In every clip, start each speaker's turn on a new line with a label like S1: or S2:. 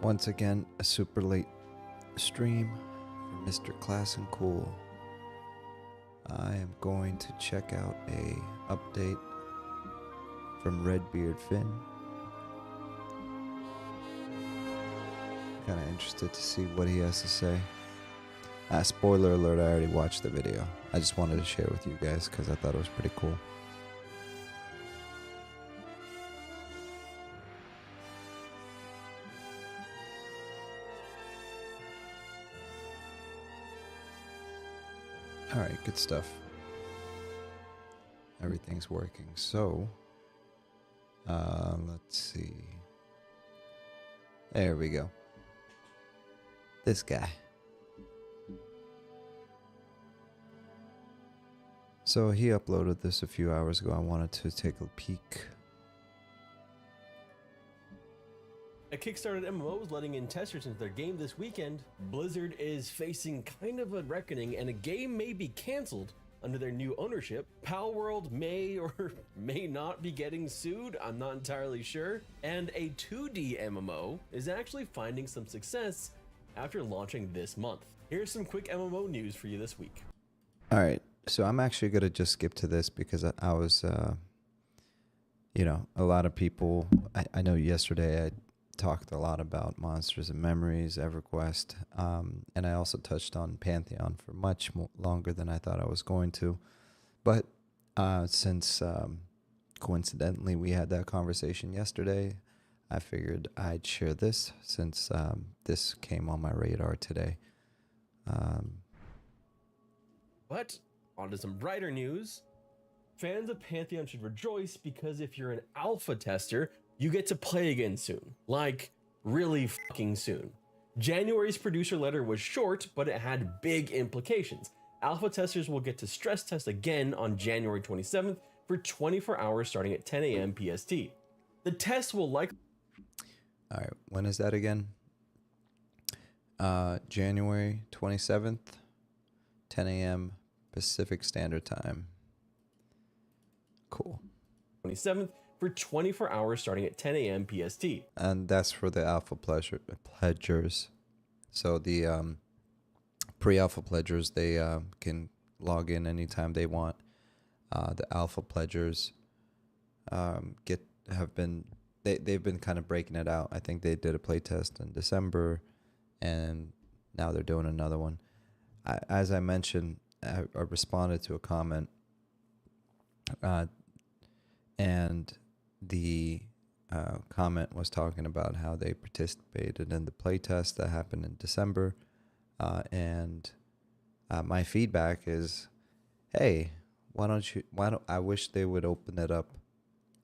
S1: Once again, a super late stream for Mr. Class&Cool. I am going to check out a update from Redbeard Finn. Kind of interested to see what he has to say. Spoiler alert, I already watched the video. I just wanted to share with you guys because I thought it was pretty cool. Alright, good stuff. Everything's working. So, let's see. There we go. This guy. So he uploaded this a few hours ago. I wanted to take a peek.
S2: A Kickstarted MMO is letting in testers into their game this weekend. Blizzard is facing kind of a reckoning, and a game may be canceled under their new ownership. Palworld may or may not be getting sued, I'm not entirely sure. And a 2D MMO is actually finding some success after launching this month. Here's some quick MMO news for you this week.
S1: Alright, so I'm actually going to just skip to this because I was, you know, a lot of people, I know yesterday I talked a lot about Monsters and Memories, EverQuest, and I also touched on Pantheon for much longer than I thought I was going to. But since coincidentally we had that conversation yesterday, I figured I'd share this since this came on my radar today.
S2: But on to some brighter news. Fans of Pantheon should rejoice because if you're an alpha tester, you get to play again soon. Like, really fucking soon. January's producer letter was short, but it had big implications. Alpha testers will get to stress test again on January 27th for 24 hours starting at 10 a.m. PST. The test will likely...
S1: Alright, when is that again? January 27th, 10 a.m. Pacific Standard Time. Cool.
S2: 27th for 24 hours starting at 10 a.m. PST.
S1: And that's for the alpha pledgers. So the pre-alpha pledgers, they can log in anytime they want. The alpha pledgers they've been kind of breaking it out. I think they did a playtest in December, and now they're doing another one. As I mentioned, I responded to a comment, and the comment was talking about how they participated in the playtest that happened in December, and my feedback is, hey, I wish they would open it up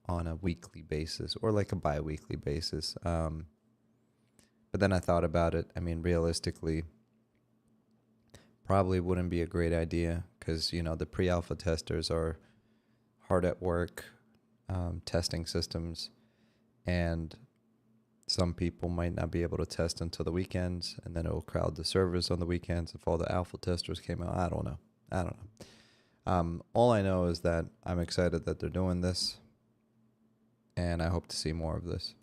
S1: on a weekly basis or like a bi-weekly basis. But then I thought about it. I mean, realistically, probably wouldn't be a great idea because, you know, the pre-alpha testers are hard at work testing systems, and some people might not be able to test until the weekends, and then it will crowd the servers on the weekends if all the alpha testers came out. I don't know. All I know is that I'm excited that they're doing this, and I hope to see more of this.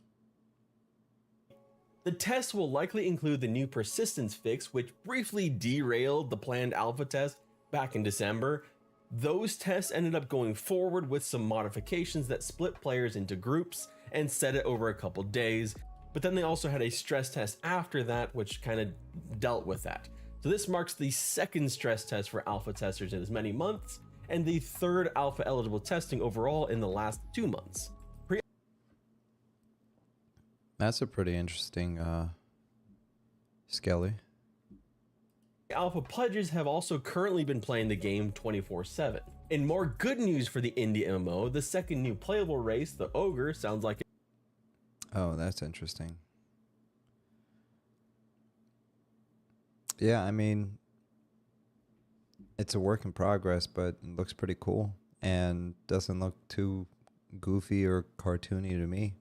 S2: The test will likely include the new persistence fix, which briefly derailed the planned alpha test back in December. Those tests ended up going forward with some modifications that split players into groups and set it over a couple days. But then they also had a stress test after that, which kind of dealt with that. So this marks the second stress test for alpha testers in as many months, and the third alpha eligible testing overall in the last 2 months.
S1: That's a pretty interesting Skelly.
S2: Alpha pledges have also currently been playing the game 24/7. In more good news for the indie MMO, the second new playable race, the Ogre, sounds like
S1: Oh, that's interesting. Yeah, I mean, it's a work in progress, but it looks pretty cool and doesn't look too goofy or cartoony to me.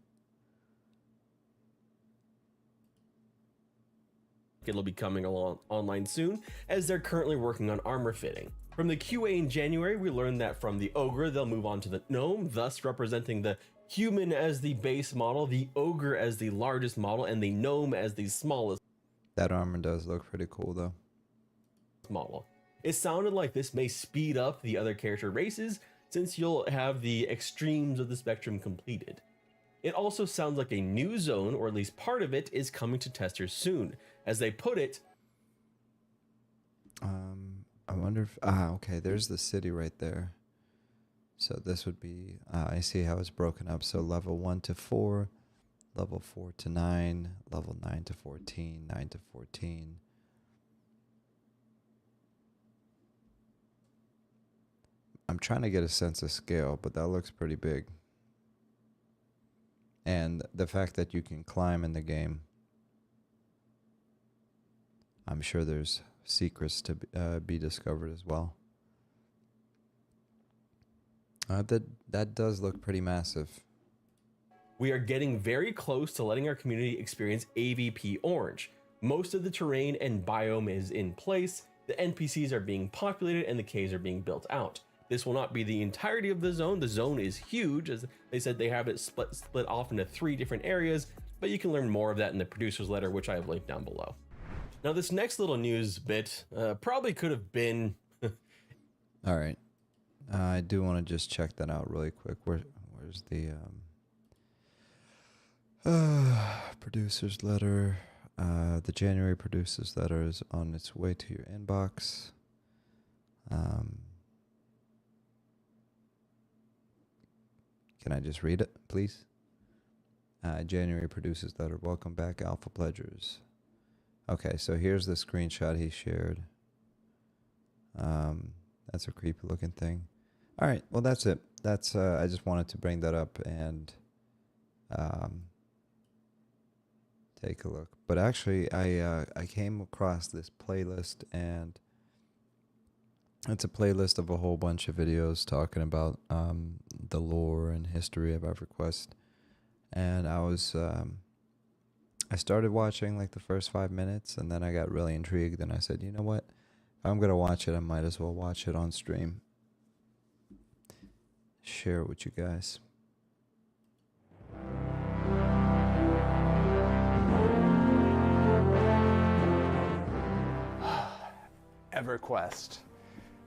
S2: it'll be coming along online soon, as they're currently working on armor fitting. From the QA in January, we learned that from the Ogre, they'll move on to the Gnome, thus representing the human as the base model, the ogre as the largest model, and the gnome as the smallest
S1: That armor does look pretty cool though.
S2: model. It sounded like this may speed up the other character races since you'll have the extremes of the spectrum completed. It also sounds like a new zone, or at least part of it, is coming to testers soon. As they put it,
S1: I wonder if okay, there's the city right there. So this would be I see how it's broken up. So level 1 to 4, level 4 to 9, level 9 to 14, 9 to 14. I'm trying to get a sense of scale, but that looks pretty big. And the fact that you can climb in the game, I'm sure there's secrets to be discovered as well. That does look pretty massive.
S2: we are getting very close to letting our community experience AVP Orange. Most of the terrain and biome is in place, the NPCs are being populated, and the caves are being built out. This will not be the entirety of the zone. The zone is huge. As they said, they have it split off into 3 different areas, but you can learn more of that in the producer's letter, which I have linked down below. Now, this next little news bit probably could have been...
S1: All right. I do want to just check that out really quick. Where's the producer's letter? The January producer's letter is on its way to your inbox. Can I just read it, please? January producer's letter. Welcome back, Alpha Pledgers. Okay, so here's the screenshot he shared. That's a creepy looking thing. All right, well, that's it. That's I just wanted to bring that up and take a look. But actually, I came across this playlist, and it's a playlist of a whole bunch of videos talking about the lore and history of EverQuest. And I started watching like the first 5 minutes, and then I got really intrigued, and I said, you know what? If I'm going to watch it, I might as well watch it on stream. Share it with you guys.
S3: EverQuest.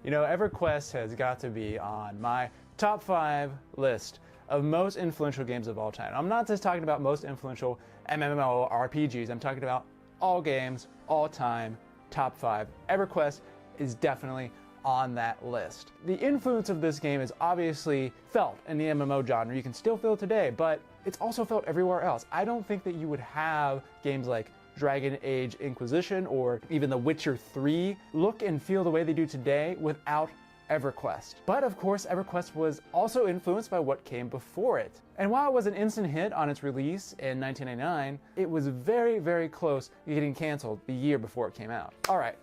S3: You know, EverQuest has got to be on my top 5 list of most influential games of all time. I'm not just talking about most influential MMORPGs. I'm talking about all games, all time, top 5. EverQuest is definitely on that list. The influence of this game is obviously felt in the MMO genre. You can still feel it today, but it's also felt everywhere else. I don't think that you would have games like Dragon Age Inquisition or even The Witcher 3 look and feel the way they do today without EverQuest. But of course, EverQuest was also influenced by what came before it. And while it was an instant hit on its release in 1999, it was very, very close to getting canceled the year before it came out. All right,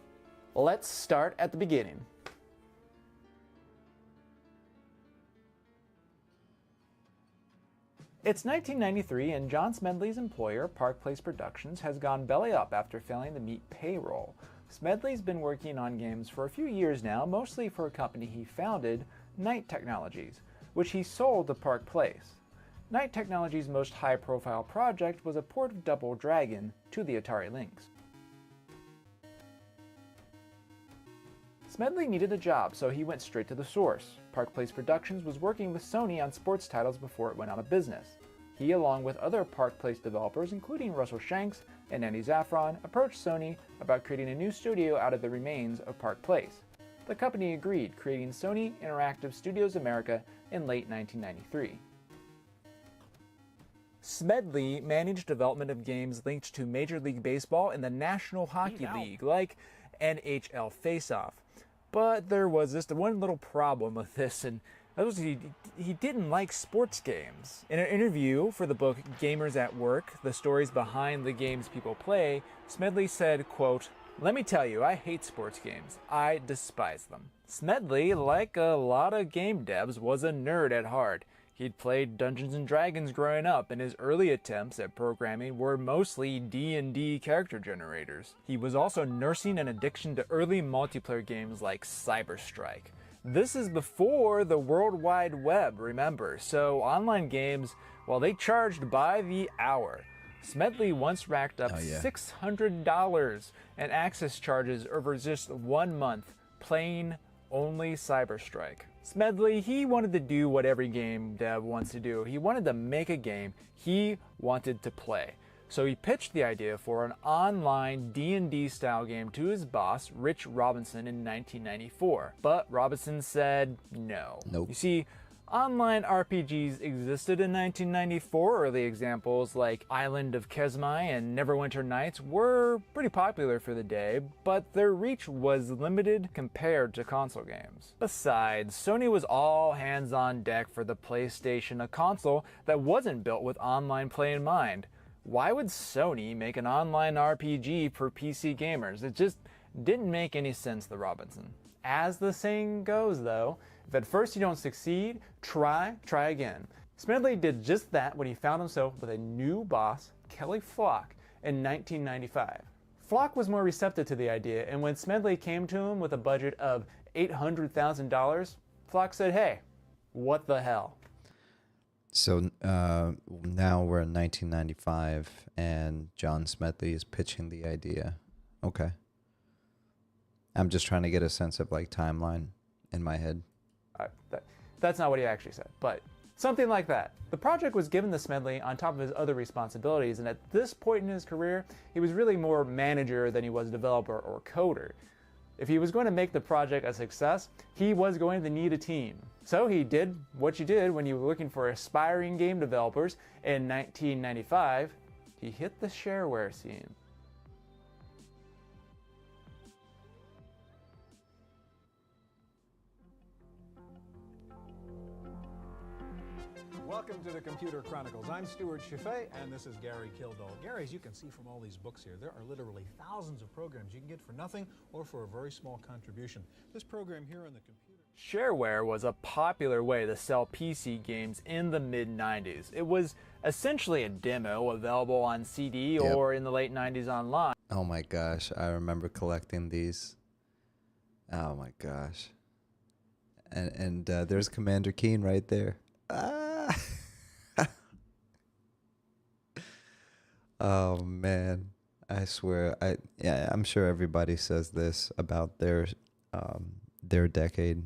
S3: let's start at the beginning. It's 1993, and John Smedley's employer, Park Place Productions, has gone belly up after failing to meet payroll. Smedley's been working on games for a few years now, mostly for a company he founded, Night Technologies, which he sold to Park Place. Night Technologies' most high-profile project was a port of Double Dragon to the Atari Lynx. Smedley needed a job, so he went straight to the source. Park Place Productions was working with Sony on sports titles before it went out of business. He, along with other Park Place developers, including Russell Shanks and Andy Zaffron, approached Sony about creating a new studio out of the remains of Park Place. The company agreed, creating Sony Interactive Studios America in late 1993. Smedley managed development of games linked to Major League Baseball and the National Hockey League, like NHL Face-Off. But there was just one little problem with this, and that was he didn't like sports games. In an interview for the book Gamers at Work, The Stories Behind the Games People Play, Smedley said, quote, "Let me tell you, I hate sports games. I despise them." Smedley, like a lot of game devs, was a nerd at heart. He'd played Dungeons & Dragons growing up, and his early attempts at programming were mostly D&D character generators. He was also nursing an addiction to early multiplayer games like Cyberstrike. This is before the World Wide Web, remember, so online games, well, they charged by the hour. Smedley once racked up $600 in access charges over just 1 month playing only Cyberstrike. Smedley, he wanted to do what every game dev wants to do. He wanted to make a game he wanted to play. So he pitched the idea for an online D&D style game to his boss, Rich Robinson, in 1994. But Robinson said no.
S1: Nope.
S3: You see, online RPGs existed in 1994. Early examples like Island of Kesmai and Neverwinter Nights were pretty popular for the day, but their reach was limited compared to console games. Besides, Sony was all hands on deck for the PlayStation, a console that wasn't built with online play in mind. Why would Sony make an online RPG for PC gamers? It just didn't make any sense to Robinson. As the saying goes though, if at first you don't succeed, try again. Smedley did just that when he found himself with a new boss, Kelly Flock, in 1995. Flock was more receptive to the idea, and when Smedley came to him with a budget of $800,000, Flock said, hey, what the hell?
S1: So now we're in 1995, and John Smedley is pitching the idea. Okay. I'm just trying to get a sense of like timeline in my head.
S3: That's not what he actually said, but something like that. The project was given to Smedley on top of his other responsibilities, and at this point in his career, he was really more manager than he was developer or coder. If he was going to make the project a success, he was going to need a team. So he did what you did when you were looking for aspiring game developers. In 1995, he hit the shareware scene.
S4: Welcome to the Computer Chronicles. I'm Stuart Chaffee, and this is Gary Kildall. Gary, as you can see from all these books here, there are literally thousands of programs you can get for nothing or for a very small contribution. This program here on the computer...
S3: Shareware was a popular way to sell PC games in the mid-90s. It was essentially a demo available on CD or in the late 90s online.
S1: Oh my gosh, I remember collecting these. Oh my gosh. And there's Commander Keen right there. Oh man, I swear, I'm sure everybody says this about their decade,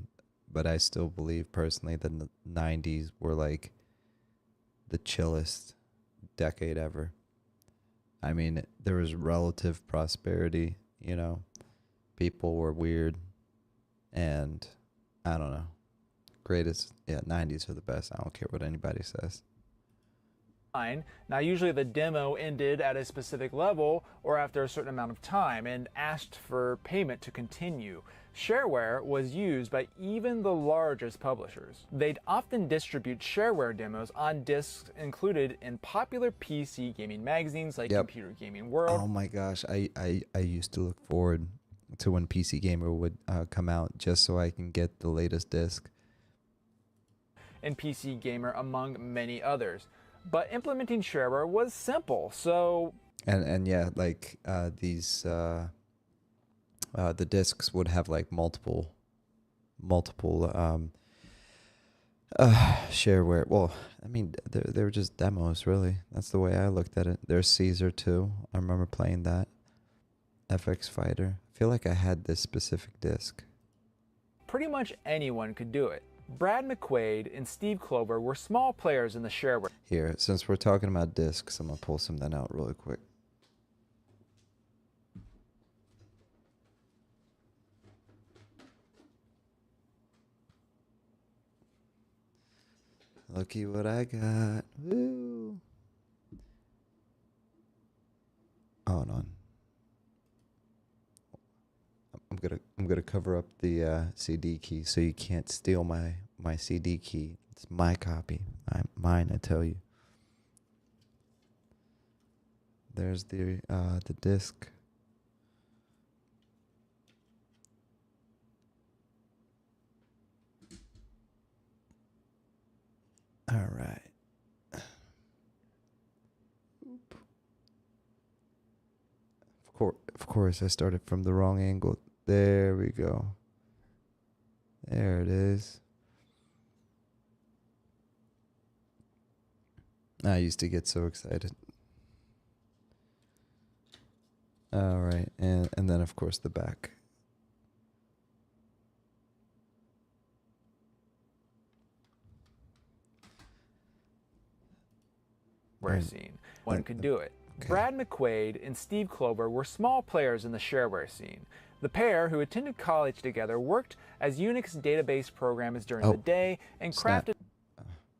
S1: but I still believe personally that the 90s were like the chillest decade ever. I mean, there was relative prosperity, you know, people were weird, and I don't know. 90s are the best. I don't care what anybody says.
S3: Now, usually the demo ended at a specific level or after a certain amount of time and asked for payment to continue. Shareware was used by even the largest publishers. They'd often distribute shareware demos on discs included in popular PC gaming magazines like Computer Gaming World.
S1: Oh my gosh, I used to look forward to when PC Gamer would come out just so I can get the latest disc.
S3: And PC Gamer, among many others. But implementing shareware was simple, so...
S1: And yeah, like these, the discs would have like multiple shareware. Well, I mean, they were just demos, really. That's the way I looked at it. There's Caesar too. I remember playing that. FX Fighter. I feel like I had this specific disc.
S3: Pretty much anyone could do it. Brad McQuaid and Steve Clover were small players in the shareware.
S1: Here, since we're talking about discs, I'm going to pull something out really quick. Looky what I got. Woo. Hold on. I'm gonna cover up the CD key so you can't steal my CD key. It's my copy, mine. I tell you. There's the disc. All right. Of course, I started from the wrong angle. There we go. There it is. I used to get so excited. All right, and then of course the back.
S3: Shareware scene. One could do it.
S1: Okay.
S3: Brad McQuaid and Steve Klober were small players in the shareware scene. The pair, who attended college together, worked as Unix database programmers during the day and
S1: snap.
S3: crafted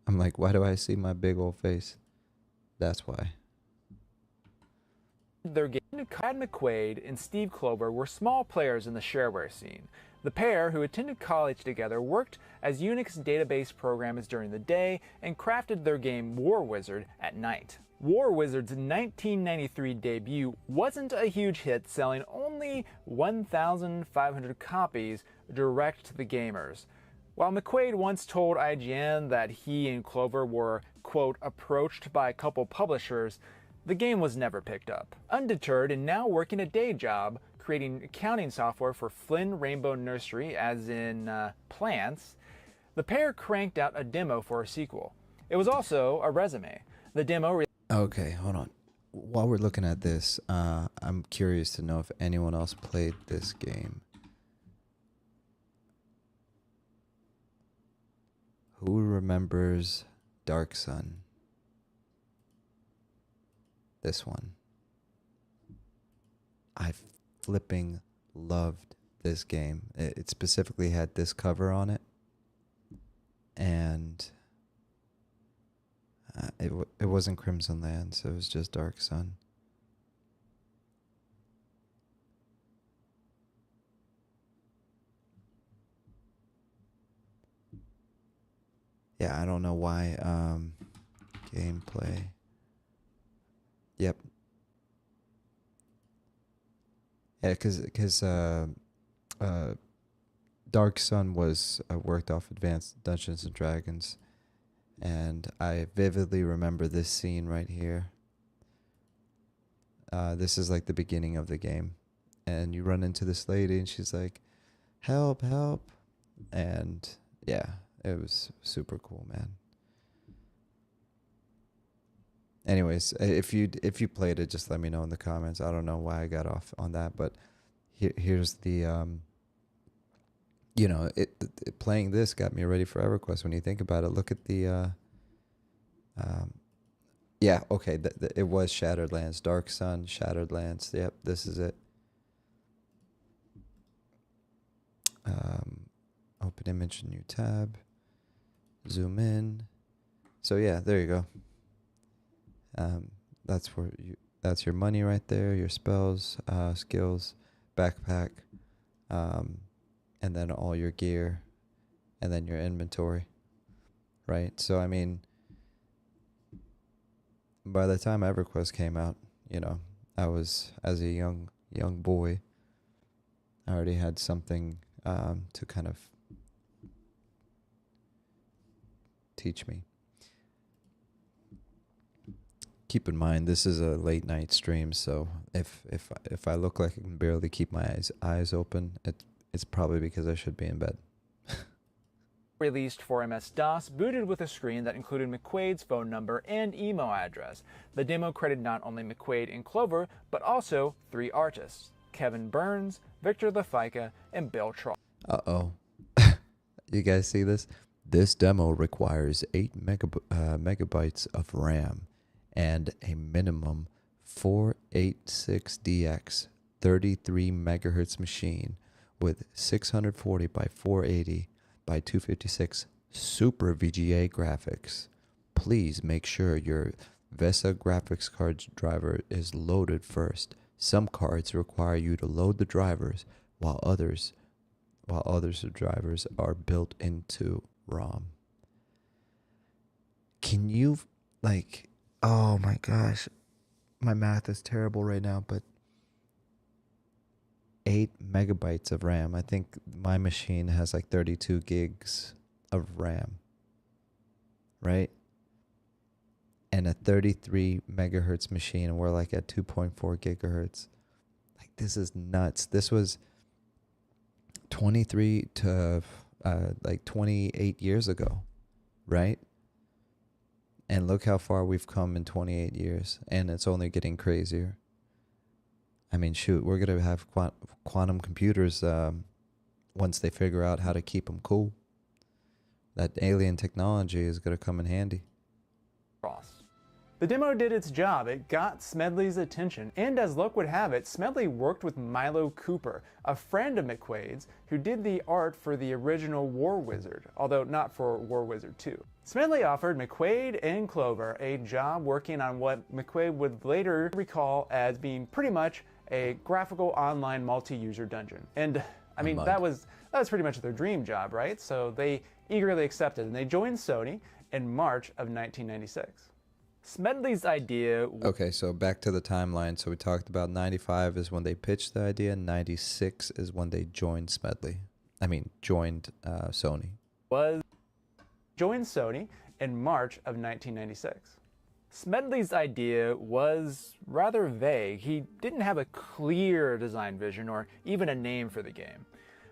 S1: I'm like, why do I see my big old face? That's why.
S3: their game. Brad McQuaid and Steve Klober were small players in the shareware scene. The pair, who attended college together, worked as Unix database programmers during the day and crafted their game War Wizard at night. War Wizard's 1993 debut wasn't a huge hit, selling only 1,500 copies direct to the gamers. While McQuaid once told IGN that he and Clover were, quote, approached by a couple publishers, the game was never picked up. Undeterred and now working a day job, creating accounting software for Flynn Rainbow Nursery, as in plants, the pair cranked out a demo for a sequel. It was also a resume. The demo...
S1: Okay, hold on. While we're looking at this, I'm curious to know if anyone else played this game. Who remembers Dark Sun? This one. I flipping loved this game. It specifically had this cover on it. And it wasn't Crimson Land, so it was just Dark Sun. Yeah, I don't know why. Gameplay. Yep. Yeah, because Dark Sun was worked off Advanced Dungeons and Dragons, and I vividly remember this scene right here. This is like the beginning of the game, and you run into this lady, and she's like, "Help, help!" And yeah, it was super cool, man. Anyways, if you played it, just let me know in the comments. I don't know why I got off on that, but here's the playing this got me ready for EverQuest. When you think about it, look at the yeah, okay, it was Shattered Lands, Dark Sun, Shattered Lands. Yep, this is it. Open image, new tab, zoom in. So yeah, there you go. That's your money right there, your spells, skills, backpack, and then all your gear, and then your inventory, right? So I mean, by the time EverQuest came out, I was, as a young boy, I already had something to kind of teach me. Keep in mind, this is a late night stream, so if I look like I can barely keep my eyes open, it's probably because I should be in bed.
S3: Released for MS-DOS, booted with a screen that included McQuaid's phone number and email address. The demo credited not only McQuaid and Clover, but also 3 artists: Kevin Burns, Victor LaFica, and Bill Troll.
S1: Uh-oh. You guys see this? This demo requires 8 megabytes of RAM and a minimum 486DX 33 megahertz machine with 640 by 480 by 256 Super VGA graphics. Please make sure your VESA graphics card driver is loaded first. Some cards require you to load the drivers, while others drivers are built into ROM. Can you, oh my gosh, my math is terrible right now, but 8 megabytes of RAM. I think my machine has 32 gigs of RAM, right? And a 33 megahertz machine, and we're at 2.4 gigahertz. This is nuts. This was 23 to like 28 years ago, right? And look how far we've come in 28 years, and it's only getting crazier. I mean, shoot, we're going to have quantum computers once they figure out how to keep them cool. That alien technology is going to come in handy.
S3: The demo did its job. It got Smedley's attention, and as luck would have it, Smedley worked with Milo Cooper, a friend of McQuaid's, who did the art for the original War Wizard, although not for War Wizard 2. Smedley offered McQuaid and Clover a job working on what McQuaid would later recall as being pretty much a graphical online multi-user dungeon. And I mean, that was pretty much their dream job, right? So they eagerly accepted, and they joined Sony in March of 1996. Smedley's idea...
S1: Okay, so back to the timeline. So we talked about 95 is when they pitched the idea, 96 is when they joined Sony.
S3: Joined Sony in March of 1996. Smedley's idea was rather vague. He didn't have a clear design vision or even a name for the game.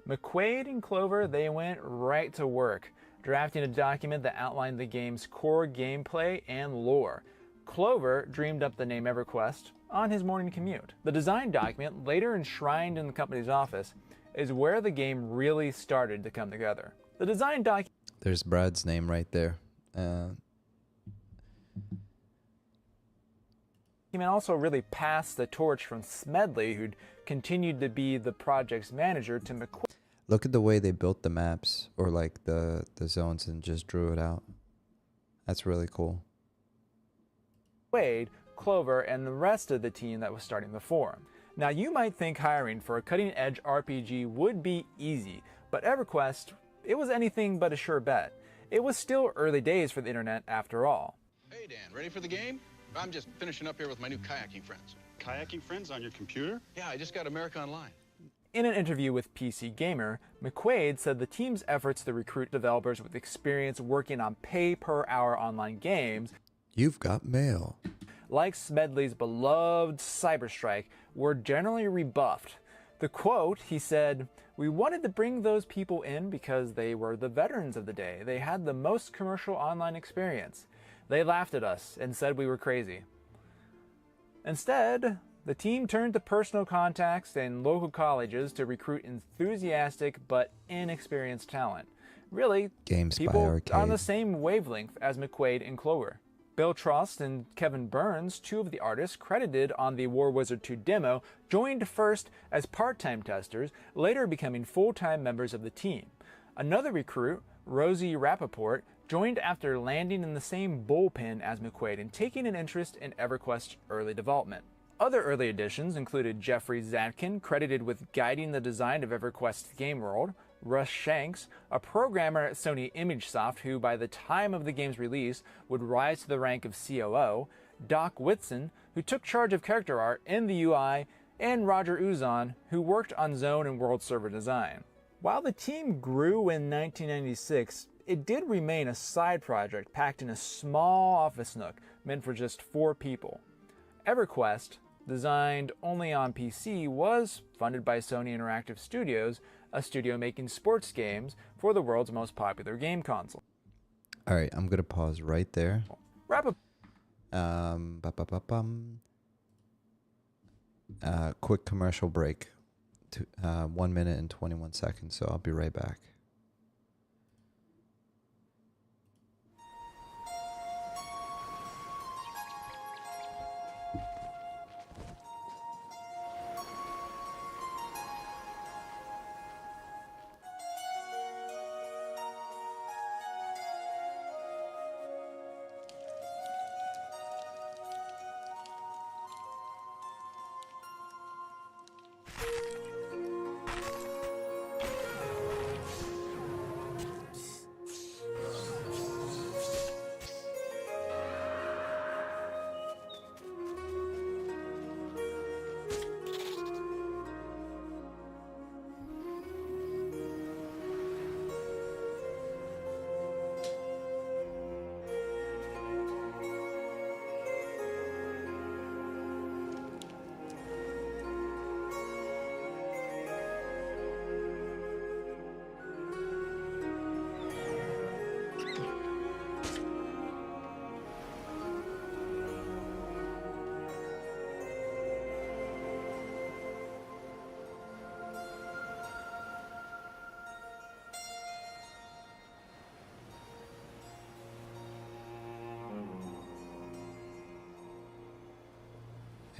S3: McQuaid and Clover, they went right to work, drafting a document that outlined the game's core gameplay and lore. Clover dreamed up the name EverQuest on his morning commute. The design document, later enshrined in the company's office, is where the game really started to come together. The design document...
S1: There's Brad's name right there.
S3: Also really passed the torch from Smedley, who'd continued to be the project's manager, to McQuaid.
S1: Look at the way they built the maps, or like the zones, and just drew it out. That's really cool.
S3: Wade, Clover, and the rest of the team that was starting to form. Now you might think hiring for a cutting-edge RPG would be easy, but EverQuest, it was anything but a sure bet. It was still early days for the internet after all.
S5: Hey Dan, ready for the game? I'm just finishing up here with my new kayaking friends.
S6: Kayaking friends on your computer?
S5: Yeah, I just got America Online.
S3: In an interview with PC Gamer, McQuaid said the team's efforts to recruit developers with experience working on pay-per-hour online games,
S1: You've got mail,
S3: like Smedley's beloved Cyberstrike, were generally rebuffed. The quote, he said, "We wanted to bring those people in because they were the veterans of the day. They had the most commercial online experience. They laughed at us and said we were crazy." Instead, the team turned to personal contacts and local colleges to recruit enthusiastic but inexperienced talent. Really,
S1: Games by
S3: people
S1: Arcade.
S3: on the same wavelength as McQuaid and Clover. Bill Trost and Kevin Burns, two of the artists credited on the War Wizard 2 demo, joined first as part-time testers, later becoming full-time members of the team. Another recruit, Rosie Rappaport, joined after landing in the same bullpen as McQuaid and taking an interest in EverQuest's early development. Other early additions included Jeffrey Zadkin, credited with guiding the design of EverQuest's game world, Russ Shanks, a programmer at Sony ImageSoft who by the time of the game's release would rise to the rank of COO, Doc Whitson, who took charge of character art and the UI, and Roger Uzon, who worked on zone and world server design. While the team grew in 1996, it did remain a side project packed in a small office nook meant for just 4 people. EverQuest, designed only on PC, was funded by Sony Interactive Studios, a studio making sports games for the world's most popular game console.
S1: All right, I'm gonna pause right there. Quick commercial break. 1 minute and 21 seconds. So I'll be right back.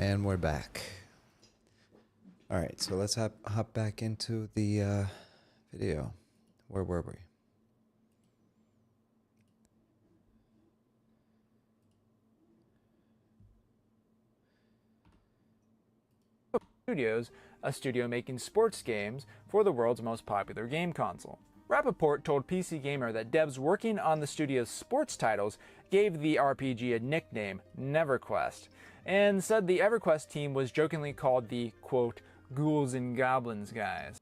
S1: And we're back. All right, so let's hop back into the video. Where were we?
S3: Studios, a studio making sports games for the world's most popular game console. Rappaport told PC Gamer that devs working on the studio's sports titles gave the RPG a nickname, EverQuest, and said the EverQuest team was jokingly called the, quote, ghouls and goblins guys.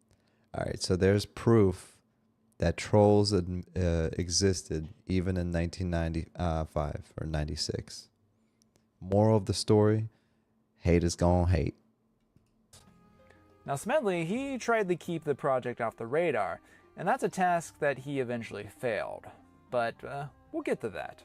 S1: All right, so there's proof that trolls existed even in 1995 or 96. Moral of the story, hate is gonna hate.
S3: Now Smedley, he tried to keep the project off the radar, and that's a task that he eventually failed. But we'll get to that.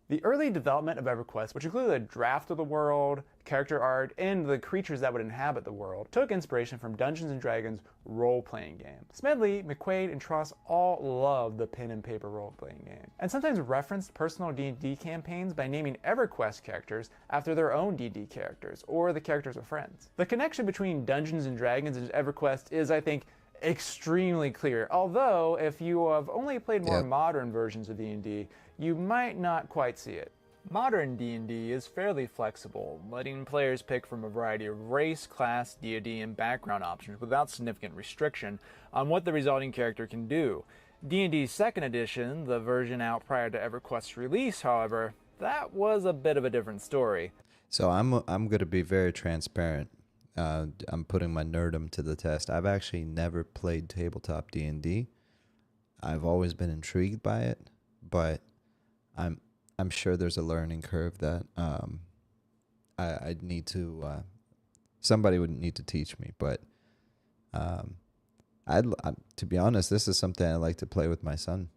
S3: The early development of EverQuest, which included a draft of the world, character art, and the creatures that would inhabit the world, took inspiration from Dungeons & Dragons role-playing game. Smedley, McQuaid, and Tross all loved the pen and paper role-playing game, and sometimes referenced personal D&D campaigns by naming EverQuest characters after their own D&D characters, or the characters of friends. The connection between Dungeons & Dragons and EverQuest is, I think, extremely clear, although if you have only played more modern versions of D&D, you might not quite see it. Modern D&D is fairly flexible, letting players pick from a variety of race, class, deity, and background options without significant restriction on what the resulting character can do. D&D's second edition, the version out prior to EverQuest's release, however, that was a bit of a different story.
S1: So I'm going to be very transparent. I'm putting my nerdum to the test. I've actually never played tabletop D&D. I've always been intrigued by it, but I'm sure there's a learning curve that I'd need to somebody would need to teach me. But to be honest, this is something I like to play with my son.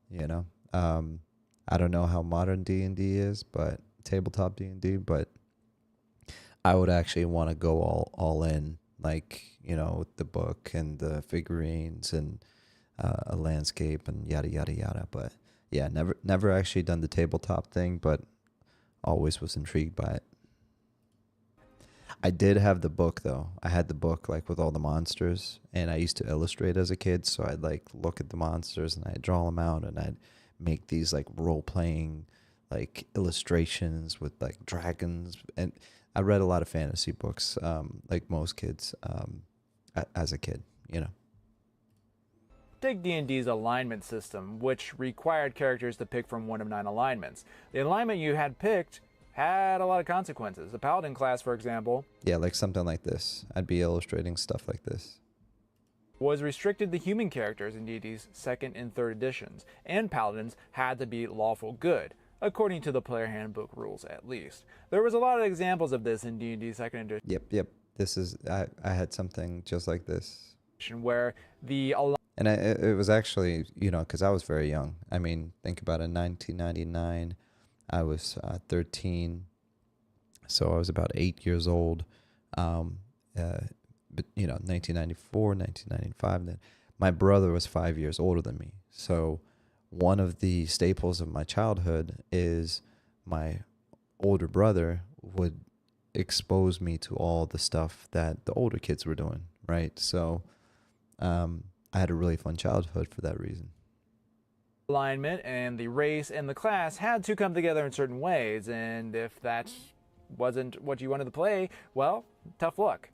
S1: You know, I don't know how modern D&D is, but tabletop D&D, but I would actually want to go all in, like, you know, with the book and the figurines and a landscape and yada yada yada. But yeah, never actually done the tabletop thing, but always was intrigued by it. I did have the book though. I had the book like with all the monsters, and I used to illustrate as a kid, so I'd like look at the monsters and I'd draw them out, and I'd make these like role playing like illustrations with like dragons. And I read a lot of fantasy books, like most kids, as a kid, you know.
S3: Take D&D's alignment system, which required characters to pick from one of 9 alignments. The alignment you had picked had a lot of consequences. The Paladin class, for example,
S1: yeah, like something like this. I'd be illustrating stuff like this.
S3: Was restricted to human characters in D&D's second and third editions, and Paladins had to be lawful good, according to the player handbook rules at least. There was a lot of examples of this in D&D's second edition.
S1: Yep. This is I had something just like this.
S3: Where the
S1: and it was actually, you know, because I was very young. I mean, think about it, 1999, I was 13, so I was about 8 years old. But, you know, 1994, 1995, then my brother was 5 years older than me. So one of the staples of my childhood is my older brother would expose me to all the stuff that the older kids were doing, right? So I had a really fun childhood for that reason.
S3: Alignment and the race and the class had to come together in certain ways, and if that wasn't what you wanted to play, well, tough luck.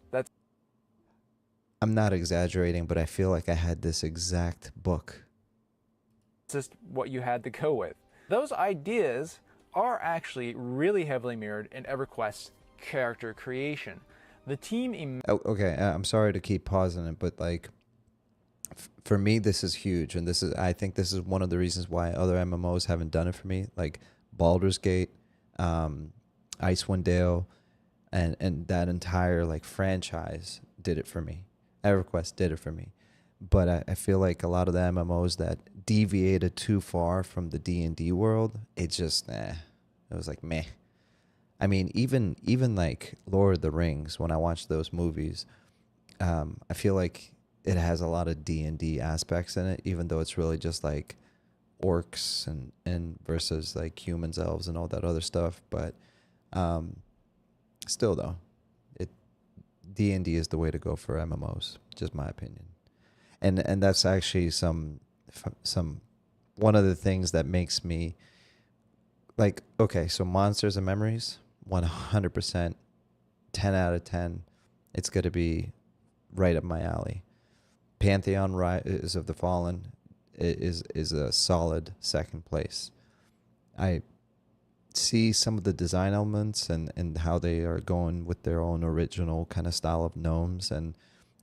S1: I'm not exaggerating, but I feel like I had this exact book.
S3: Just what you had to go with. Those ideas are actually really heavily mirrored in EverQuest's character creation. The team...
S1: Okay, I'm sorry to keep pausing it, but like, for me, this is huge, and I think this is one of the reasons why other MMOs haven't done it for me, like Baldur's Gate, Icewind Dale, and that entire like franchise did it for me. EverQuest did it for me. But I feel like a lot of the MMOs that deviated too far from the D&D world, it just, it was like, meh. I mean, even like Lord of the Rings, when I watch those movies, I feel like it has a lot of D&D aspects in it, even though it's really just like orcs and versus like humans, elves, and all that other stuff. But still, though, D&D is the way to go for MMOs, just my opinion. And that's actually some one of the things that makes me like, okay, so Monsters and Memories, 100%, 10 out of 10. It's going to be right up my alley. Pantheon Rise of the Fallen is a solid second place. I see some of the design elements and how they are going with their own original kind of style of gnomes, and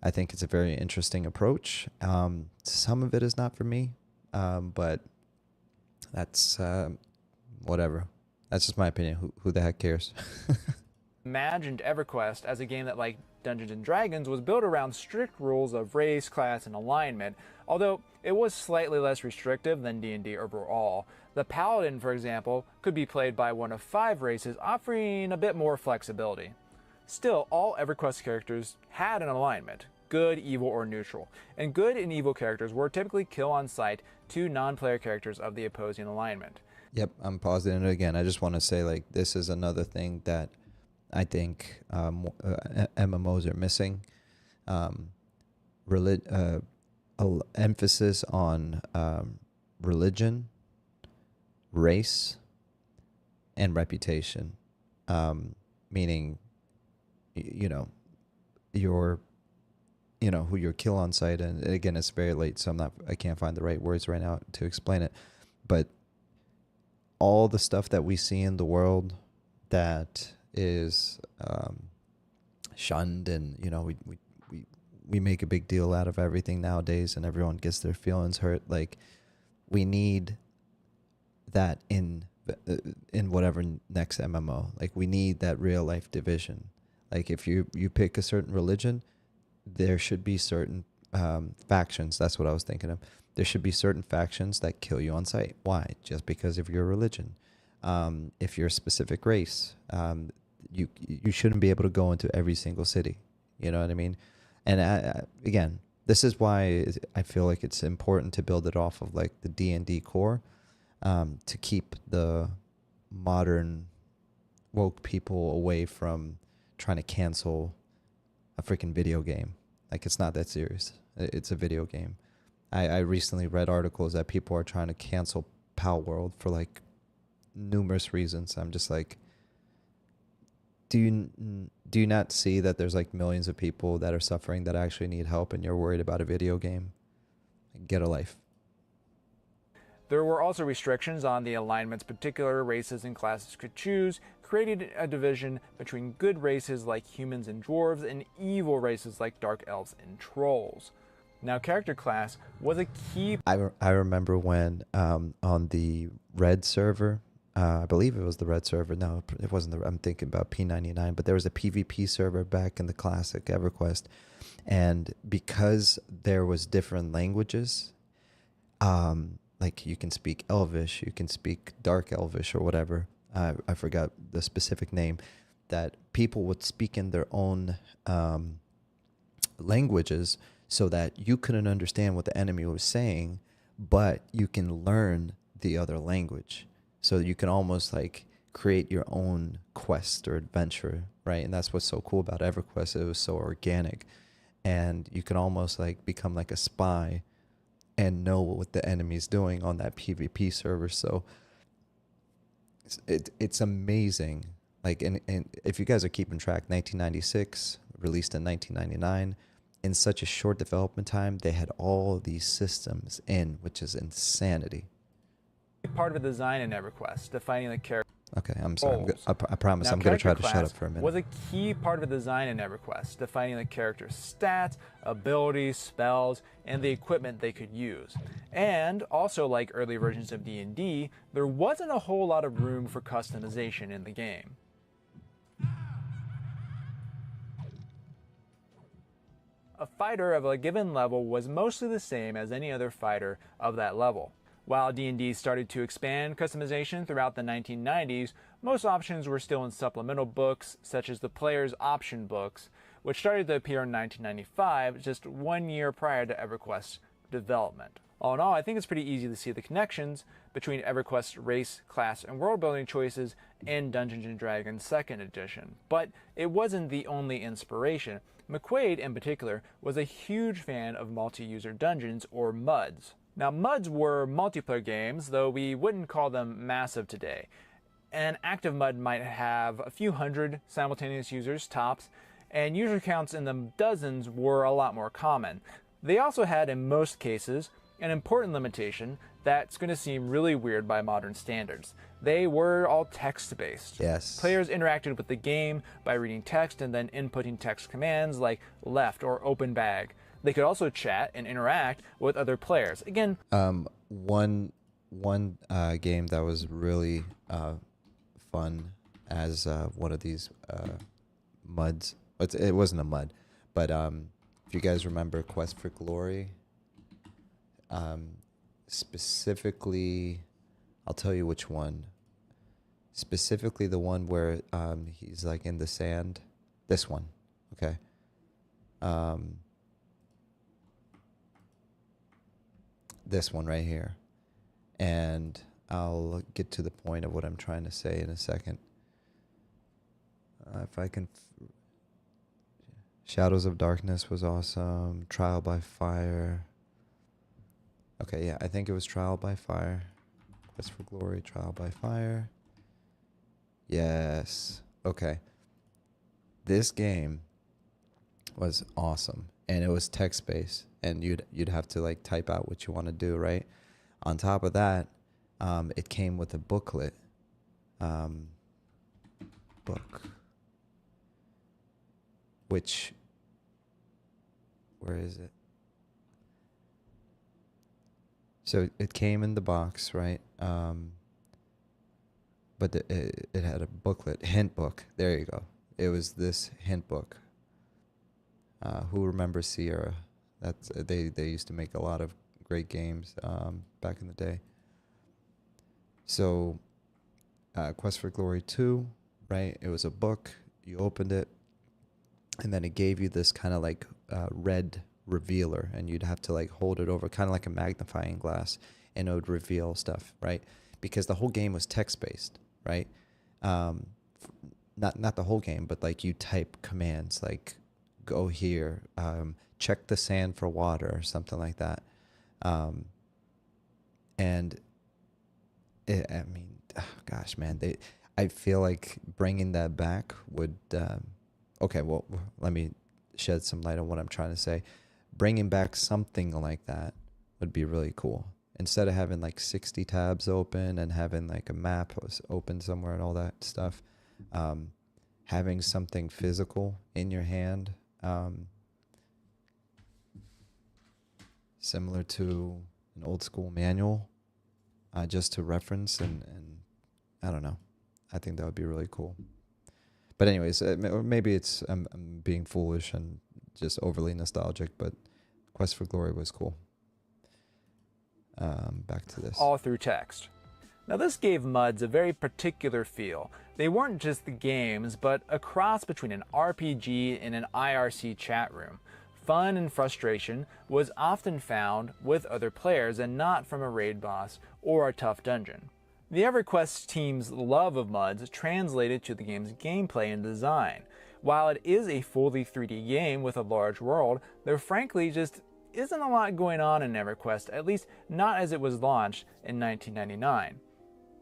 S1: I think it's a very interesting approach. Some of it is not for me, but that's whatever. That's just my opinion. Who the heck cares?
S3: Imagined EverQuest as a game that, like Dungeons and Dragons, was built around strict rules of race, class, and alignment, although it was slightly less restrictive than D&D overall. The Paladin, for example, could be played by one of 5 races, offering a bit more flexibility. Still, all EverQuest characters had an alignment: good, evil, or neutral, and good and evil characters were typically kill on sight to non-player characters of the opposing alignment.
S1: Yep, I'm pausing it again. I just want to say, like, this is another thing that I think MMOs are missing. Emphasis on religion, race, and reputation. Meaning, who your kill on site, and again, it's very late, so I can't find the right words right now to explain it. But all the stuff that we see in the world that is shunned, and we make a big deal out of everything nowadays, and everyone gets their feelings hurt. Like, we need that in whatever next MMO. Like, we need that real life division. Like, if you pick a certain religion, there should be certain factions. That's what I was thinking of. There should be certain factions that kill you on sight. Why? Just because of your religion. If you're a specific race, you shouldn't be able to go into every single city. You know what I mean? And again, this is why I feel like it's important to build it off of like the D&D core, to keep the modern woke people away from trying to cancel a freaking video game. Like, it's not that serious. It's a video game. I recently read articles that people are trying to cancel Pal World for like numerous reasons. I'm just like, do you not see that there's like millions of people that are suffering that actually need help, and you're worried about a video game? Get a life.
S3: There were also restrictions on the alignments particular races and classes could choose, creating a division between good races like humans and dwarves and evil races like dark elves and trolls. Now, character class was a key...
S1: I remember when on the red server, I believe it was the red server. No, it wasn't. I'm thinking about P99, but there was a PvP server back in the classic EverQuest. And because there was different languages, like you can speak Elvish, you can speak Dark Elvish or whatever. I forgot the specific name. That people would speak in their own languages, so that you couldn't understand what the enemy was saying, but you can learn the other language. So you can almost like create your own quest or adventure, right? And that's what's so cool about EverQuest. It was so organic. And you can almost like become like a spy and know what the enemy's doing on that PvP server. So it's amazing. Like, and if you guys are keeping track, 1996, released in 1999, in such a short development time, they had all these systems in, which is insanity.
S3: Part of the design in EverQuest, defining the character.
S1: Okay, I'm sorry. I promise I'm going to try to shut up for a minute.
S3: Was a key part of the design in EverQuest, defining the character's stats, abilities, spells, and the equipment they could use. And also, like early versions of D&D, there wasn't a whole lot of room for customization in the game. A fighter of a given level was mostly the same as any other fighter of that level. While D&D started to expand customization throughout the 1990s, most options were still in supplemental books, such as the Player's Option books, which started to appear in 1995, just 1 year prior to EverQuest's development. All in all, I think it's pretty easy to see the connections between EverQuest's race, class, and world building choices in Dungeons & Dragons 2nd Edition. But it wasn't the only inspiration. McQuaid, in particular, was a huge fan of multi-user dungeons, or MUDs. Now, MUDs were multiplayer games, though we wouldn't call them massive today. An active MUD might have a few hundred simultaneous users, tops, and user counts in the dozens were a lot more common. They also had, in most cases, an important limitation that's going to seem really weird by modern standards. They were all text-based.
S1: Yes.
S3: Players interacted with the game by reading text and then inputting text commands like left or open bag. They could also chat and interact with other players. Again,
S1: one game that was really fun as one of these MUDs. It wasn't a MUD, but if you guys remember Quest for Glory, specifically, I'll tell you which one. Specifically the one where he's like in the sand. This one, okay. This one right here. And I'll get to the point of what I'm trying to say in a second. If I can... Shadows of Darkness was awesome. Trial by Fire. Okay, yeah, I think it was Trial by Fire. Quest for Glory, Trial by Fire. Yes. Okay. This game was awesome, and it was text-based, and you'd have to like type out what you want to do, right? On top of that, it came with a booklet. Which, where is it? So it came in the box, right? But it had a booklet, hint book. There you go. It was this hint book. Who remembers Sierra? That's they used to make a lot of great games back in the day. So, Quest for Glory 2, right? It was a book. You opened it, and then it gave you this kind of like red revealer, and you'd have to like hold it over, kind of like a magnifying glass, and it would reveal stuff, right? Because the whole game was text-based, right? Not the whole game, but like you type commands like go here, check the sand for water, or something like that. And I mean, gosh, man, I feel like bringing that back would. Okay, well, let me shed some light on what I'm trying to say. Bringing back something like that would be really cool. Instead of having like 60 tabs open and having like a map open somewhere and all that stuff, having something physical in your hand, similar to an old school manual, just to reference and I don't know. I think that would be really cool. But anyways, or maybe it's I'm being foolish and just overly nostalgic, but Quest for Glory was cool. Back to this.
S3: All through text. Now this gave MUDs a very particular feel. They weren't just the games, but a cross between an RPG and an IRC chat room. Fun and frustration was often found with other players and not from a raid boss or a tough dungeon. The EverQuest team's love of MUDs translated to the game's gameplay and design. While it is a fully 3D game with a large world, there frankly just isn't a lot going on in EverQuest, at least not as it was launched in 1999.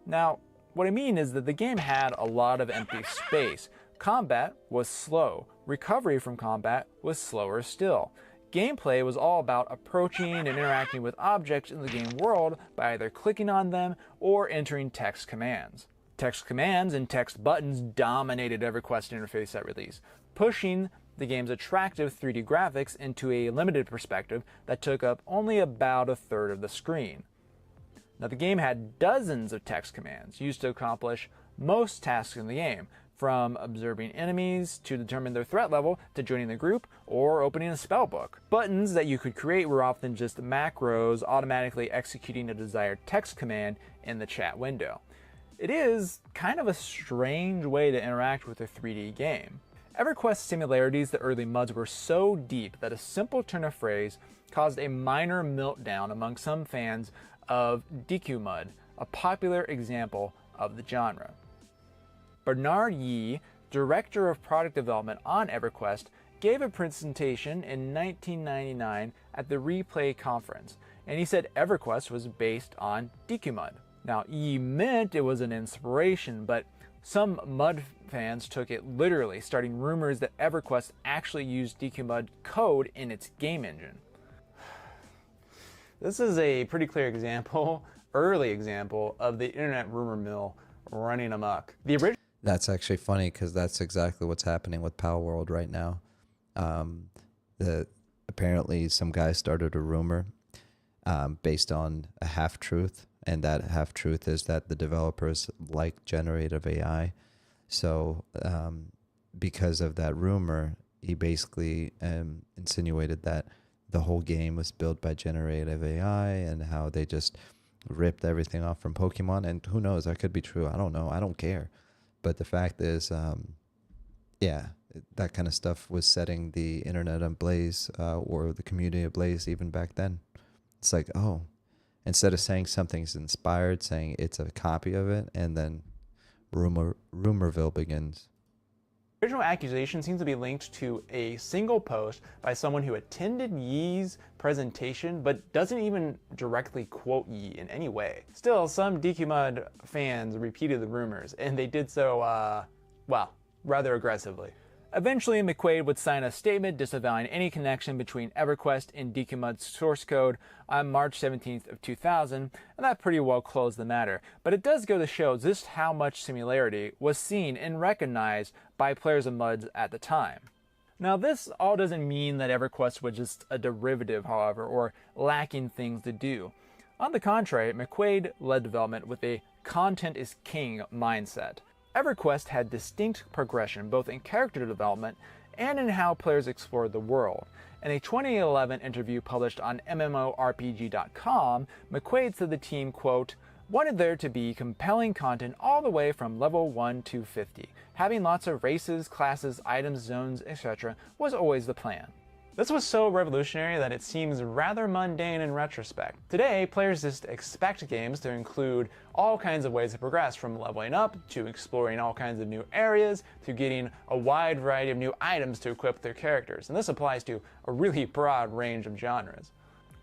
S3: Now, what I mean is that the game had a lot of empty space. Combat was slow. Recovery from combat was slower still. Gameplay was all about approaching and interacting with objects in the game world by either clicking on them or entering text commands. Text commands and text buttons dominated EverQuest interface at release, pushing the game's attractive 3D graphics into a limited perspective that took up only about a third of the screen. Now the game had dozens of text commands used to accomplish most tasks in the game, from observing enemies to determine their threat level to joining the group or opening a spell book. Buttons that you could create were often just macros automatically executing a desired text command in the chat window. It is kind of a strange way to interact with a 3D game. EverQuest's similarities to early MUDs were so deep that a simple turn of phrase caused a minor meltdown among some fans of DQ MUD, a popular example of the genre. Bernard Yee, director of product development on EverQuest, gave a presentation in 1999 at the Replay conference, and he said EverQuest was based on DQ MUD. Now, Yee meant it was an inspiration, but some MUD fans took it literally, starting rumors that EverQuest actually used DQ MUD code in its game engine. This is a pretty clear example, early example, of the internet rumor mill running amok.
S1: That's actually funny because that's exactly what's happening with Pal World right now. Apparently some guy started a rumor based on a half-truth, and that half-truth is that the developers like generative AI. So because of that rumor, he basically insinuated that the whole game was built by generative AI and how they just ripped everything off from Pokemon. And who knows, that could be true. I don't know. I don't care. But the fact is, yeah, that kind of stuff was setting the internet ablaze, or the community ablaze even back then. It's like, oh, instead of saying something's inspired, saying it's a copy of it, and then rumorville begins.
S3: The original accusation seems to be linked to a single post by someone who attended Yee's presentation but doesn't even directly quote Yee in any way. Still, some DQ MUD fans repeated the rumors, and they did so, well, rather aggressively. Eventually, McQuaid would sign a statement disavowing any connection between EverQuest and DQ MUD's source code on March 17th of 2000, and that pretty well closed the matter. But it does go to show just how much similarity was seen and recognized by players of MUDs at the time. Now, this all doesn't mean that EverQuest was just a derivative, however, or lacking things to do. On the contrary, McQuaid led development with a content is king mindset. EverQuest had distinct progression both in character development and in how players explored the world. In a 2011 interview published on MMORPG.com, McQuaid said the team, quote, wanted there to be compelling content all the way from level 1 to 50. Having lots of races, classes, items, zones, etc. was always the plan. This was so revolutionary that it seems rather mundane in retrospect. Today, players just expect games to include all kinds of ways to progress, from leveling up, to exploring all kinds of new areas, to getting a wide variety of new items to equip their characters. And this applies to a really broad range of genres.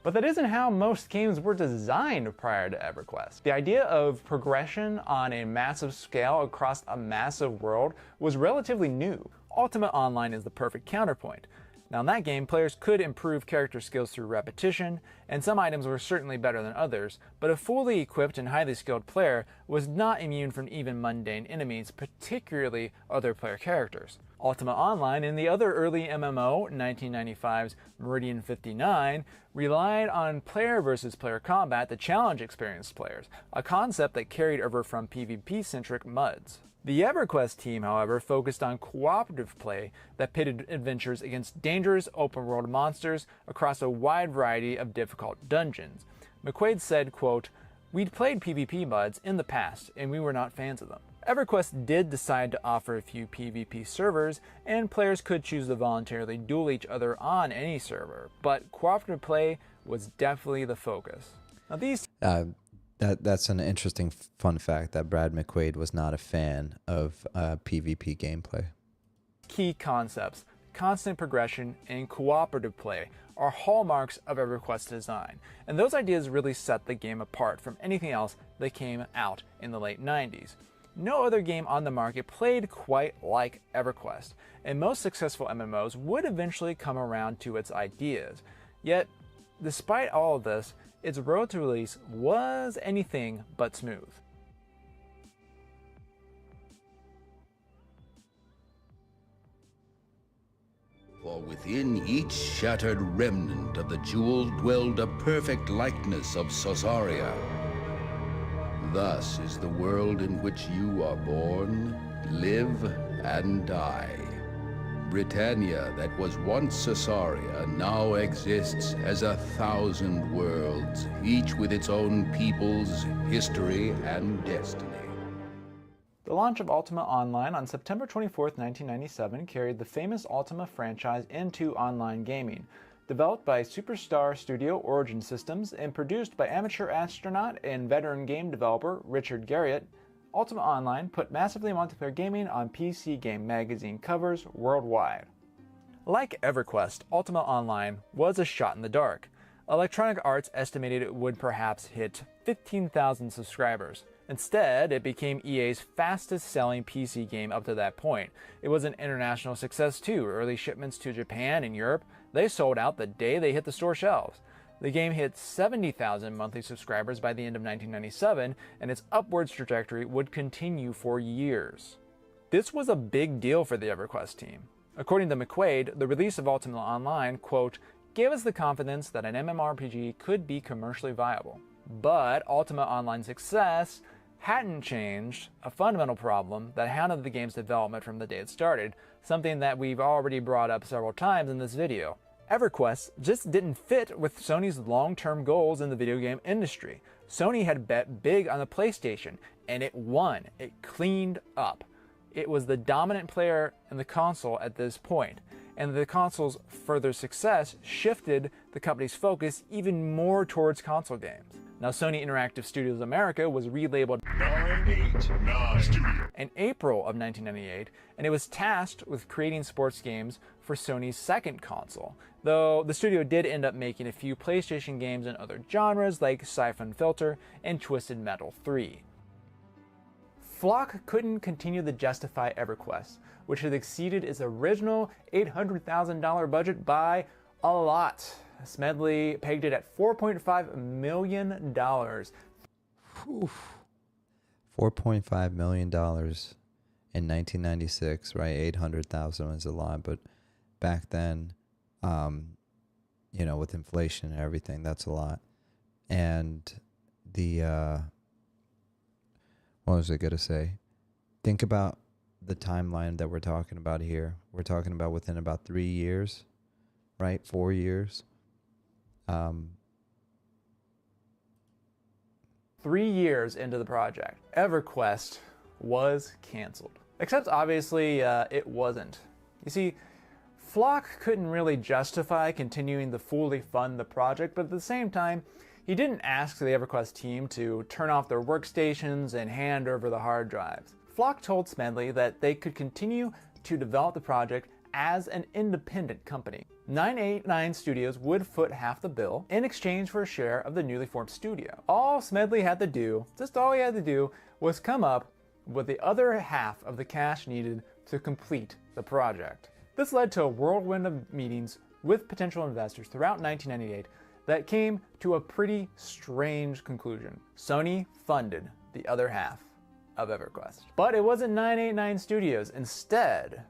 S3: But that isn't how most games were designed prior to EverQuest. The idea of progression on a massive scale across a massive world was relatively new. Ultimate Online is the perfect counterpoint. Now in that game, players could improve character skills through repetition, and some items were certainly better than others, but a fully equipped and highly skilled player was not immune from even mundane enemies, particularly other player characters. Ultima Online and the other early MMO, 1995's Meridian 59, relied on player versus player combat to challenge experienced players, a concept that carried over from PvP-centric MUDs. The EverQuest team, however, focused on cooperative play that pitted adventurers against dangerous open-world monsters across a wide variety of difficult dungeons. McQuaid said, quote, we'd played PvP MUDs in the past, and we were not fans of them. EverQuest did decide to offer a few PvP servers, and players could choose to voluntarily duel each other on any server, but cooperative play was definitely the focus. Now these
S1: That's an interesting fun fact that Brad McQuaid was not a fan of PvP gameplay.
S3: key concepts, constant progression, and cooperative play are hallmarks of EverQuest design, and those ideas really set the game apart from anything else that came out in the late 90s. No other game on the market played quite like EverQuest, and most successful MMOs would eventually come around to its ideas. Yet, despite all of this, its road to release was anything but smooth.
S7: For within each shattered remnant of the jewel dwelled a perfect likeness of Sosaria. Thus is the world in which you are born, live, and die. Britannia, that was once Sosaria, now exists as 1,000 worlds, each with its own peoples, history, and destiny.
S3: The launch of Ultima Online on September 24, 1997 carried the famous Ultima franchise into online gaming. Developed by Superstar Studio Origin Systems and produced by amateur astronaut and veteran game developer Richard Garriott, Ultima Online put massively multiplayer gaming on PC Game Magazine covers worldwide. Like EverQuest, Ultima Online was a shot in the dark. Electronic Arts estimated it would perhaps hit 15,000 subscribers. Instead, it became EA's fastest-selling PC game up to that point. It was an international success too. Early shipments to Japan and Europe, they sold out the day they hit the store shelves. The game hit 70,000 monthly subscribers by the end of 1997, and its upwards trajectory would continue for years. This was a big deal for the EverQuest team. According to McQuaid, the release of Ultima Online, quote, gave us the confidence that an MMORPG could be commercially viable. But Ultima Online's success hadn't changed a fundamental problem that hounded the game's development from the day it started, something that we've already brought up several times in this video. EverQuest just didn't fit with Sony's long-term goals in the video game industry. Sony had bet big on the PlayStation, and it won. It cleaned up. It was the dominant player in the console at this point, and the console's further success shifted the company's focus even more towards console games. Now, Sony Interactive Studios America was relabeled
S8: 989 Studios
S3: in April of 1998, and it was tasked with creating sports games for Sony's second console, though the studio did end up making a few PlayStation games in other genres like Siphon Filter and Twisted Metal 3. Flock couldn't continue to justify EverQuest, which had exceeded its original $800,000 budget by a lot. Smedley pegged it at $4.5 million.
S1: Whew. $4.5 million in 1996, right? 800,000 was a lot, but back then, with inflation and everything, that's a lot. And what was I going to say? Think about the timeline that we're talking about here. We're talking about within about 3 years, right? 4 years.
S3: 3 years into the project, EverQuest was canceled. Except obviously it wasn't. You see, Flock couldn't really justify continuing to fully fund the project, but at the same time, he didn't ask the EverQuest team to turn off their workstations and hand over the hard drives. Flock told Smedley that they could continue to develop the project as an independent company. 989 Studios would foot half the bill in exchange for a share of the newly formed studio. All Smedley had to do, just all he had to do, was come up with the other half of the cash needed to complete the project. This led to a whirlwind of meetings with potential investors throughout 1998 that came to a pretty strange conclusion. Sony funded the other half of EverQuest. But it wasn't 989 Studios. Instead,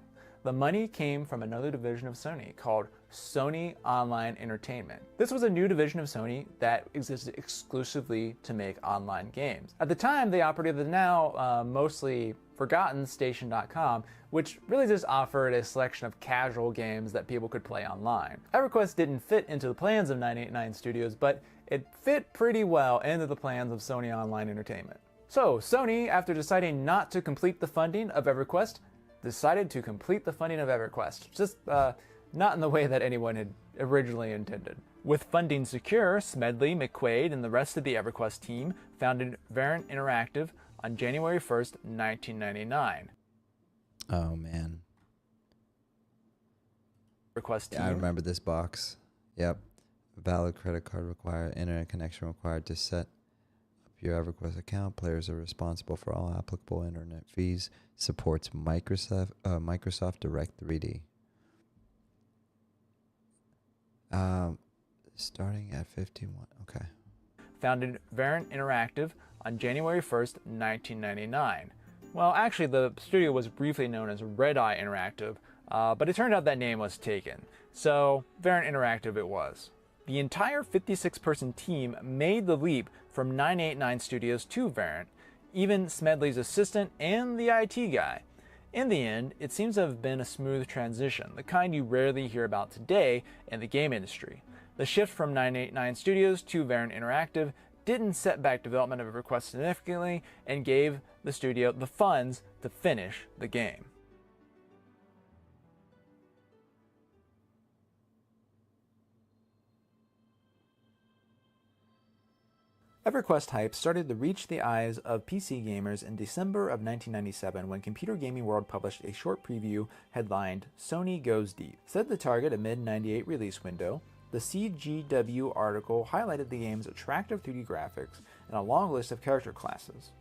S3: the money came from another division of Sony called Sony Online Entertainment. This was a new division of Sony that existed exclusively to make online games. At the time, they operated the now mostly forgotten Station.com, which really just offered a selection of casual games that people could play online. EverQuest didn't fit into the plans of 989 Studios, but it fit pretty well into the plans of Sony Online Entertainment. So, Sony, after deciding not to complete the funding of EverQuest, decided to complete the funding of EverQuest, just not in the way that anyone had originally intended. With funding secure, Smedley, McQuaid, and the rest of the EverQuest team founded Variant Interactive on January 1st, 1999.
S1: Oh, man.
S3: EverQuest team.
S1: Yeah, I remember this box. Yep. Valid credit card required, internet connection required to set up your EverQuest account. Players are responsible for all applicable internet fees. Supports Microsoft Direct 3D. Starting at 51. Okay.
S3: Founded Variant Interactive on January 1st, 1999. Well, actually, the studio was briefly known as Red Eye Interactive, but it turned out that name was taken. So, Variant Interactive it was. The entire 56-person team made the leap from 989 Studios to Variant, even Smedley's assistant and the IT guy. In the end, it seems to have been a smooth transition, the kind you rarely hear about today in the game industry. The shift from 989 Studios to Variant Interactive didn't set back development of EverQuest significantly and gave the studio the funds to finish the game. EverQuest hype started to reach the eyes of PC gamers in December of 1997 when Computer Gaming World published a short preview headlined "Sony Goes Deep." Set to target a mid-98 release window, the CGW article highlighted the game's attractive 3D graphics and a long list of character classes.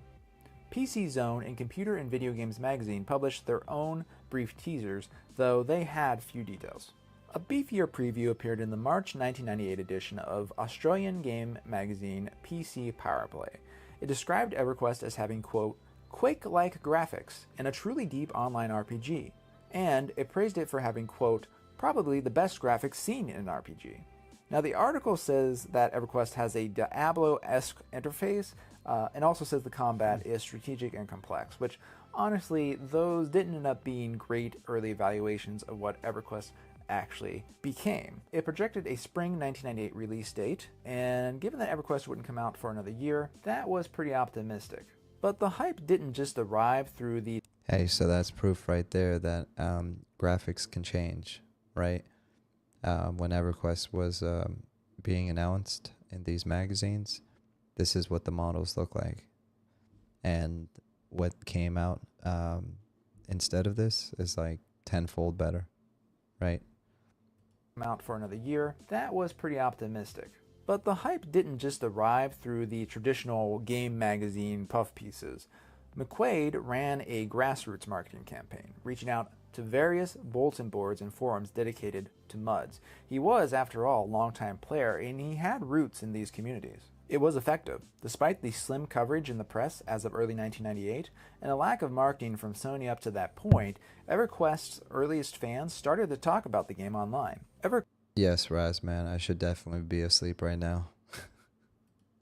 S3: PC Zone and Computer and Video Games magazine published their own brief teasers, though they had few details. A beefier preview appeared in the March 1998 edition of Australian game magazine PC Powerplay. It described EverQuest as having, quote, Quake-like graphics and a truly deep online RPG, and it praised it for having, quote, probably the best graphics seen in an RPG. Now the article says that EverQuest has a Diablo-esque interface, and also says the combat is strategic and complex, which honestly, those didn't end up being great early evaluations of what EverQuest actually became. It projected a spring 1998 release date, and given that EverQuest wouldn't come out for another year, that was pretty optimistic. But the hype didn't just arrive through the...
S1: Hey, so that's proof right there that graphics can change, right? When EverQuest was being announced in these magazines, this is what the models look like. And what came out instead of this is like tenfold better, right?
S3: Out for another year, that was pretty optimistic. But the hype didn't just arrive through the traditional game magazine puff pieces. McQuaid ran a grassroots marketing campaign, reaching out to various bulletin boards and forums dedicated to MUDs. He was, after all, a longtime player, and he had roots in these communities. It was effective. Despite the slim coverage in the press as of early 1998, and a lack of marketing from Sony up to that point, EverQuest's earliest fans started to talk about the game online.
S1: Yes, Raz, man, I should definitely be asleep right now.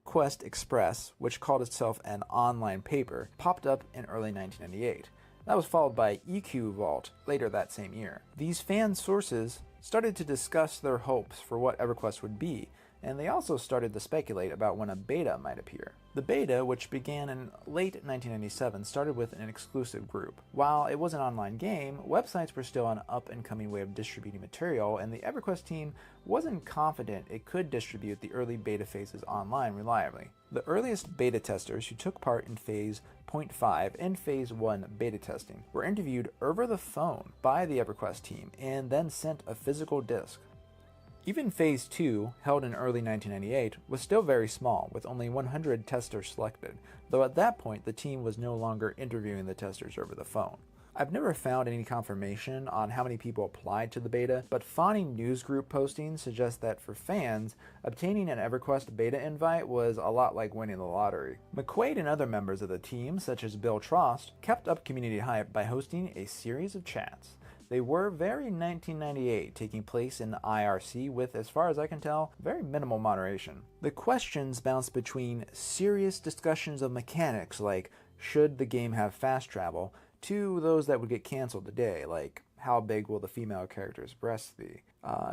S3: EverQuest Express, which called itself an online paper, popped up in early 1998. That was followed by EQ Vault later that same year. These fan sources started to discuss their hopes for what EverQuest would be, and they also started to speculate about when a beta might appear. The beta, which began in late 1997, started with an exclusive group. While it was an online game, websites were still an up-and-coming way of distributing material, and the EverQuest team wasn't confident it could distribute the early beta phases online reliably. The earliest beta testers who took part in Phase 0.5 and Phase 1 beta testing were interviewed over the phone by the EverQuest team and then sent a physical disc. Even Phase 2, held in early 1998, was still very small, with only 100 testers selected, though at that point the team was no longer interviewing the testers over the phone. I've never found any confirmation on how many people applied to the beta, but fawning newsgroup postings suggest that for fans, obtaining an EverQuest beta invite was a lot like winning the lottery. McQuaid and other members of the team, such as Bill Trost, kept up community hype by hosting a series of chats. They were very 1998, taking place in IRC with, as far as I can tell, very minimal moderation. The questions bounced between serious discussions of mechanics like, should the game have fast travel, to those that would get canceled today, like, how big will the female character's breasts be?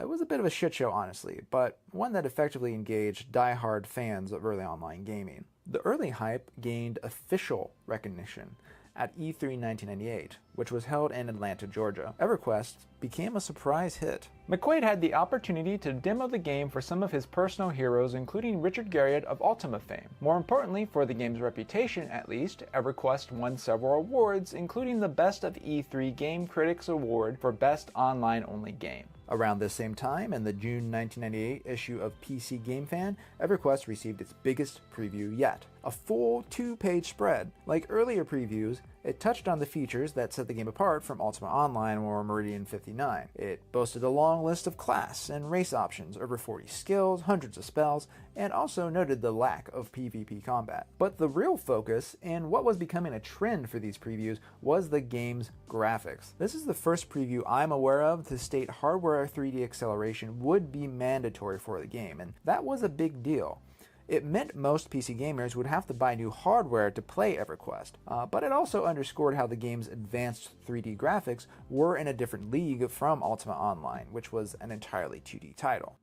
S3: It was a bit of a shit show, honestly, but one that effectively engaged die-hard fans of early online gaming. The early hype gained official recognition at E3 1998, which was held in Atlanta, Georgia. EverQuest became a surprise hit. McQuaid had the opportunity to demo the game for some of his personal heroes, including Richard Garriott of Ultima fame. More importantly, for the game's reputation at least, EverQuest won several awards, including the Best of E3 Game Critics Award for Best Online-Only Game. Around this same time, in the June 1998 issue of PC Game Fan, EverQuest received its biggest preview yet. A full 2-page spread. Like earlier previews, it touched on the features that set the game apart from Ultima Online or Meridian 59. It boasted a long list of class and race options, over 40 skills, hundreds of spells, and also noted the lack of PvP combat. But the real focus, and what was becoming a trend for these previews, was the game's graphics. This is the first preview I'm aware of to state hardware 3D acceleration would be mandatory for the game, and that was a big deal. It meant most PC gamers would have to buy new hardware to play EverQuest, but it also underscored how the game's advanced 3D graphics were in a different league from Ultima Online, which was an entirely 2D title.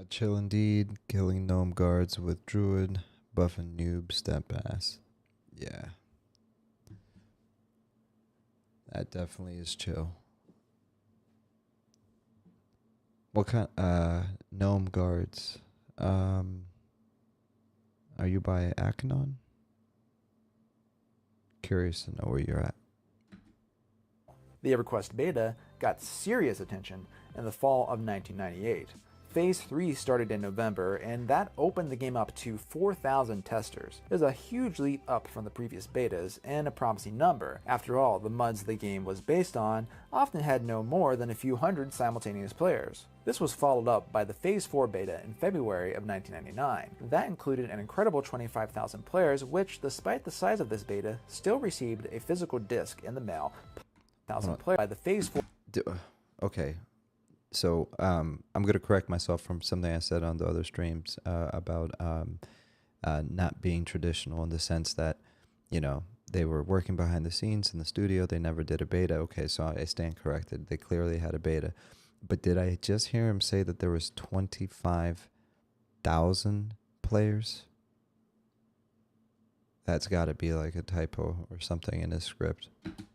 S1: Chill indeed. Killing gnome guards with druid. Buffing noob step ass. Yeah. That definitely is chill. What kind gnome guards? Are you by Akanon? Curious to know where you're at.
S9: The EverQuest beta got serious attention in the fall of 1998. Phase 3 started in November, and that opened the game up to 4,000 testers. It was a huge leap up from the previous betas, and a promising number. After all, the MUDs the game was based on often had no more than a few hundred simultaneous players. This was followed up by the Phase 4 beta in February of 1999. That included an incredible 25,000 players, which, despite the size of this beta, still received a physical disc in the mail. 1,000 players by the Phase 4.
S1: Okay. So I'm going to correct myself from something I said on the other streams about not being traditional in the sense that, you know, they were working behind the scenes in the studio. They never did a beta. Okay, so I stand corrected. They clearly had a beta. But did I just hear him say that there was 25,000 players? That's got to be like a typo or something in his script.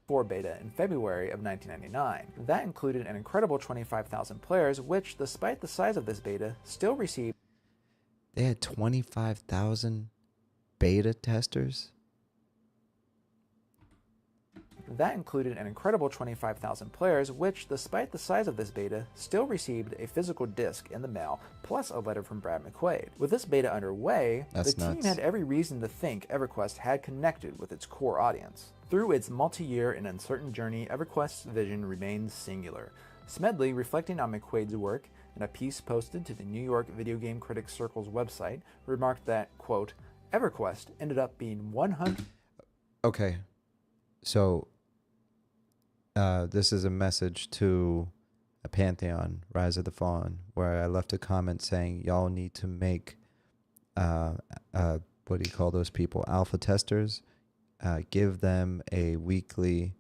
S9: 4 beta in February of 1999. That included an incredible 25,000 players, which, despite the size of this beta, still received...
S1: They had 25,000 beta testers?
S9: That included an incredible 25,000 players, which, despite the size of this beta, still received a physical disc in the mail, plus a letter from Brad McQuaid. With this beta underway, the team had every reason to think EverQuest had connected with its core audience. Through its multi-year and uncertain journey, EverQuest's vision remains singular. Smedley, reflecting on McQuaid's work in a piece posted to the New York Video Game Critics Circle's website, remarked that, quote, EverQuest ended up being 100...
S1: Okay, so this is a message to a Pantheon, Rise of the Fallen, where I left a comment saying y'all need to make, what do you call those people, alpha testers, give them a weekly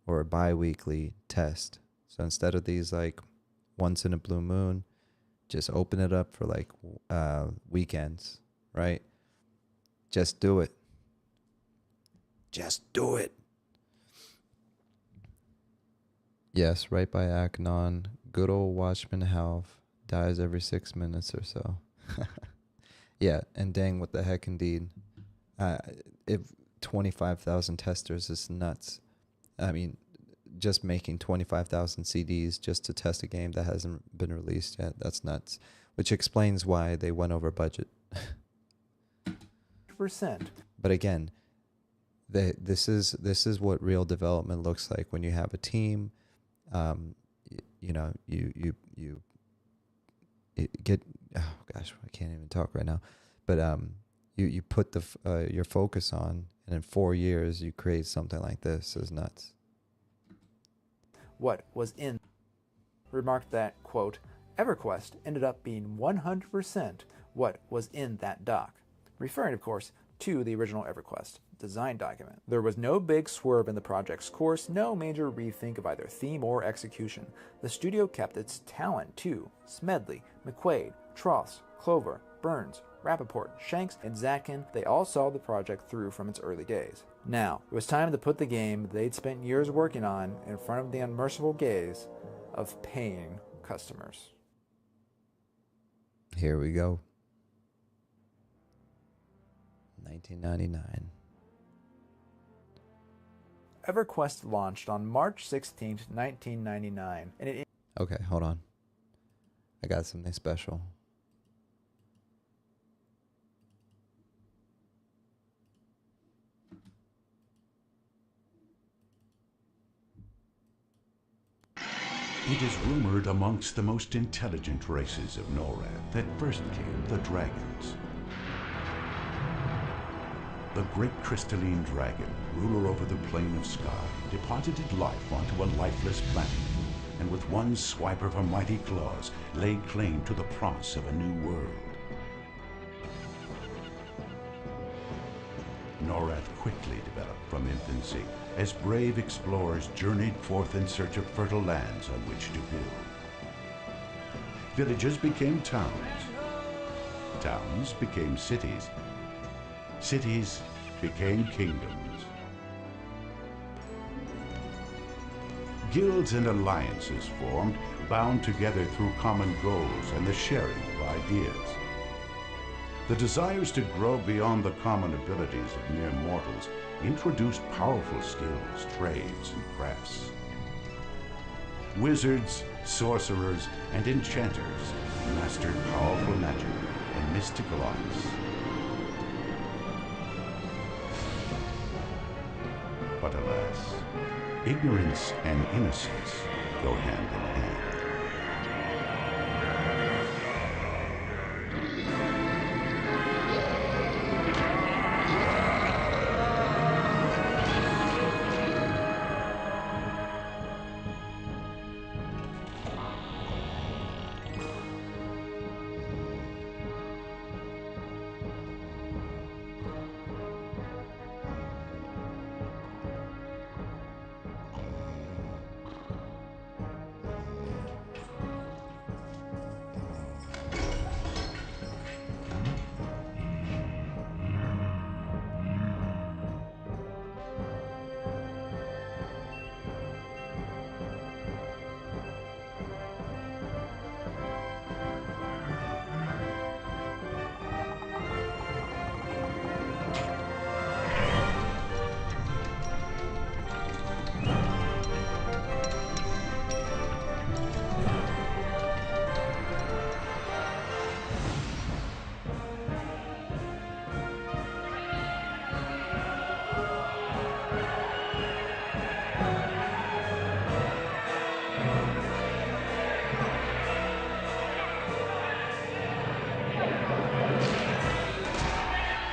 S1: or a bi-weekly test. So instead of these like once in a blue moon, just open it up for like weekends, right? Just do it. Just do it. Yes, right by Aknon. Good old Watchman Half dies every 6 minutes or so. Yeah, and dang, what the heck indeed. If 25,000 testers is nuts. I mean, just making 25,000 CDs just to test a game that hasn't been released yet, that's nuts. Which explains why they went over budget.
S9: percent.
S1: But again, this is what real development looks like when you have a team. You know, you get, oh gosh, I can't even talk right now. But you put your focus on, and in 4 years you create something like this. Is nuts.
S9: What was in remarked that, quote, EverQuest ended up being 100% what was in that doc, referring, of course, to the original EverQuest design document. There was no big swerve in the project's course, no major rethink of either theme or execution. The studio kept its talent too. Smedley, McQuaid, Tross, Clover, Burns, Rappaport, Shanks, and Zatkin, they all saw the project through from its early days. Now, it was time to put the game they'd spent years working on in front of the unmerciful gaze of paying customers.
S1: Here we go. 1999.
S9: EverQuest launched on March 16, 1999, and it...
S1: Okay, hold on. I got something special.
S8: It is rumored amongst the most intelligent races of NORAD that first came the dragons. The great crystalline dragon, ruler over the plane of sky, deposited life onto a lifeless planet, and with one swipe of her mighty claws, laid claim to the promise of a new world. NORAD quickly developed from infancy as brave explorers journeyed forth in search of fertile lands on which to build. Villages became towns. Towns became cities. Cities became kingdoms. Guilds and alliances formed, bound together through common goals and the sharing of ideas. The desires to grow beyond the common abilities of mere mortals introduced powerful skills, trades, and crafts. Wizards, sorcerers, and enchanters mastered powerful magic and mystical arts. But alas, ignorance and innocence go hand in hand.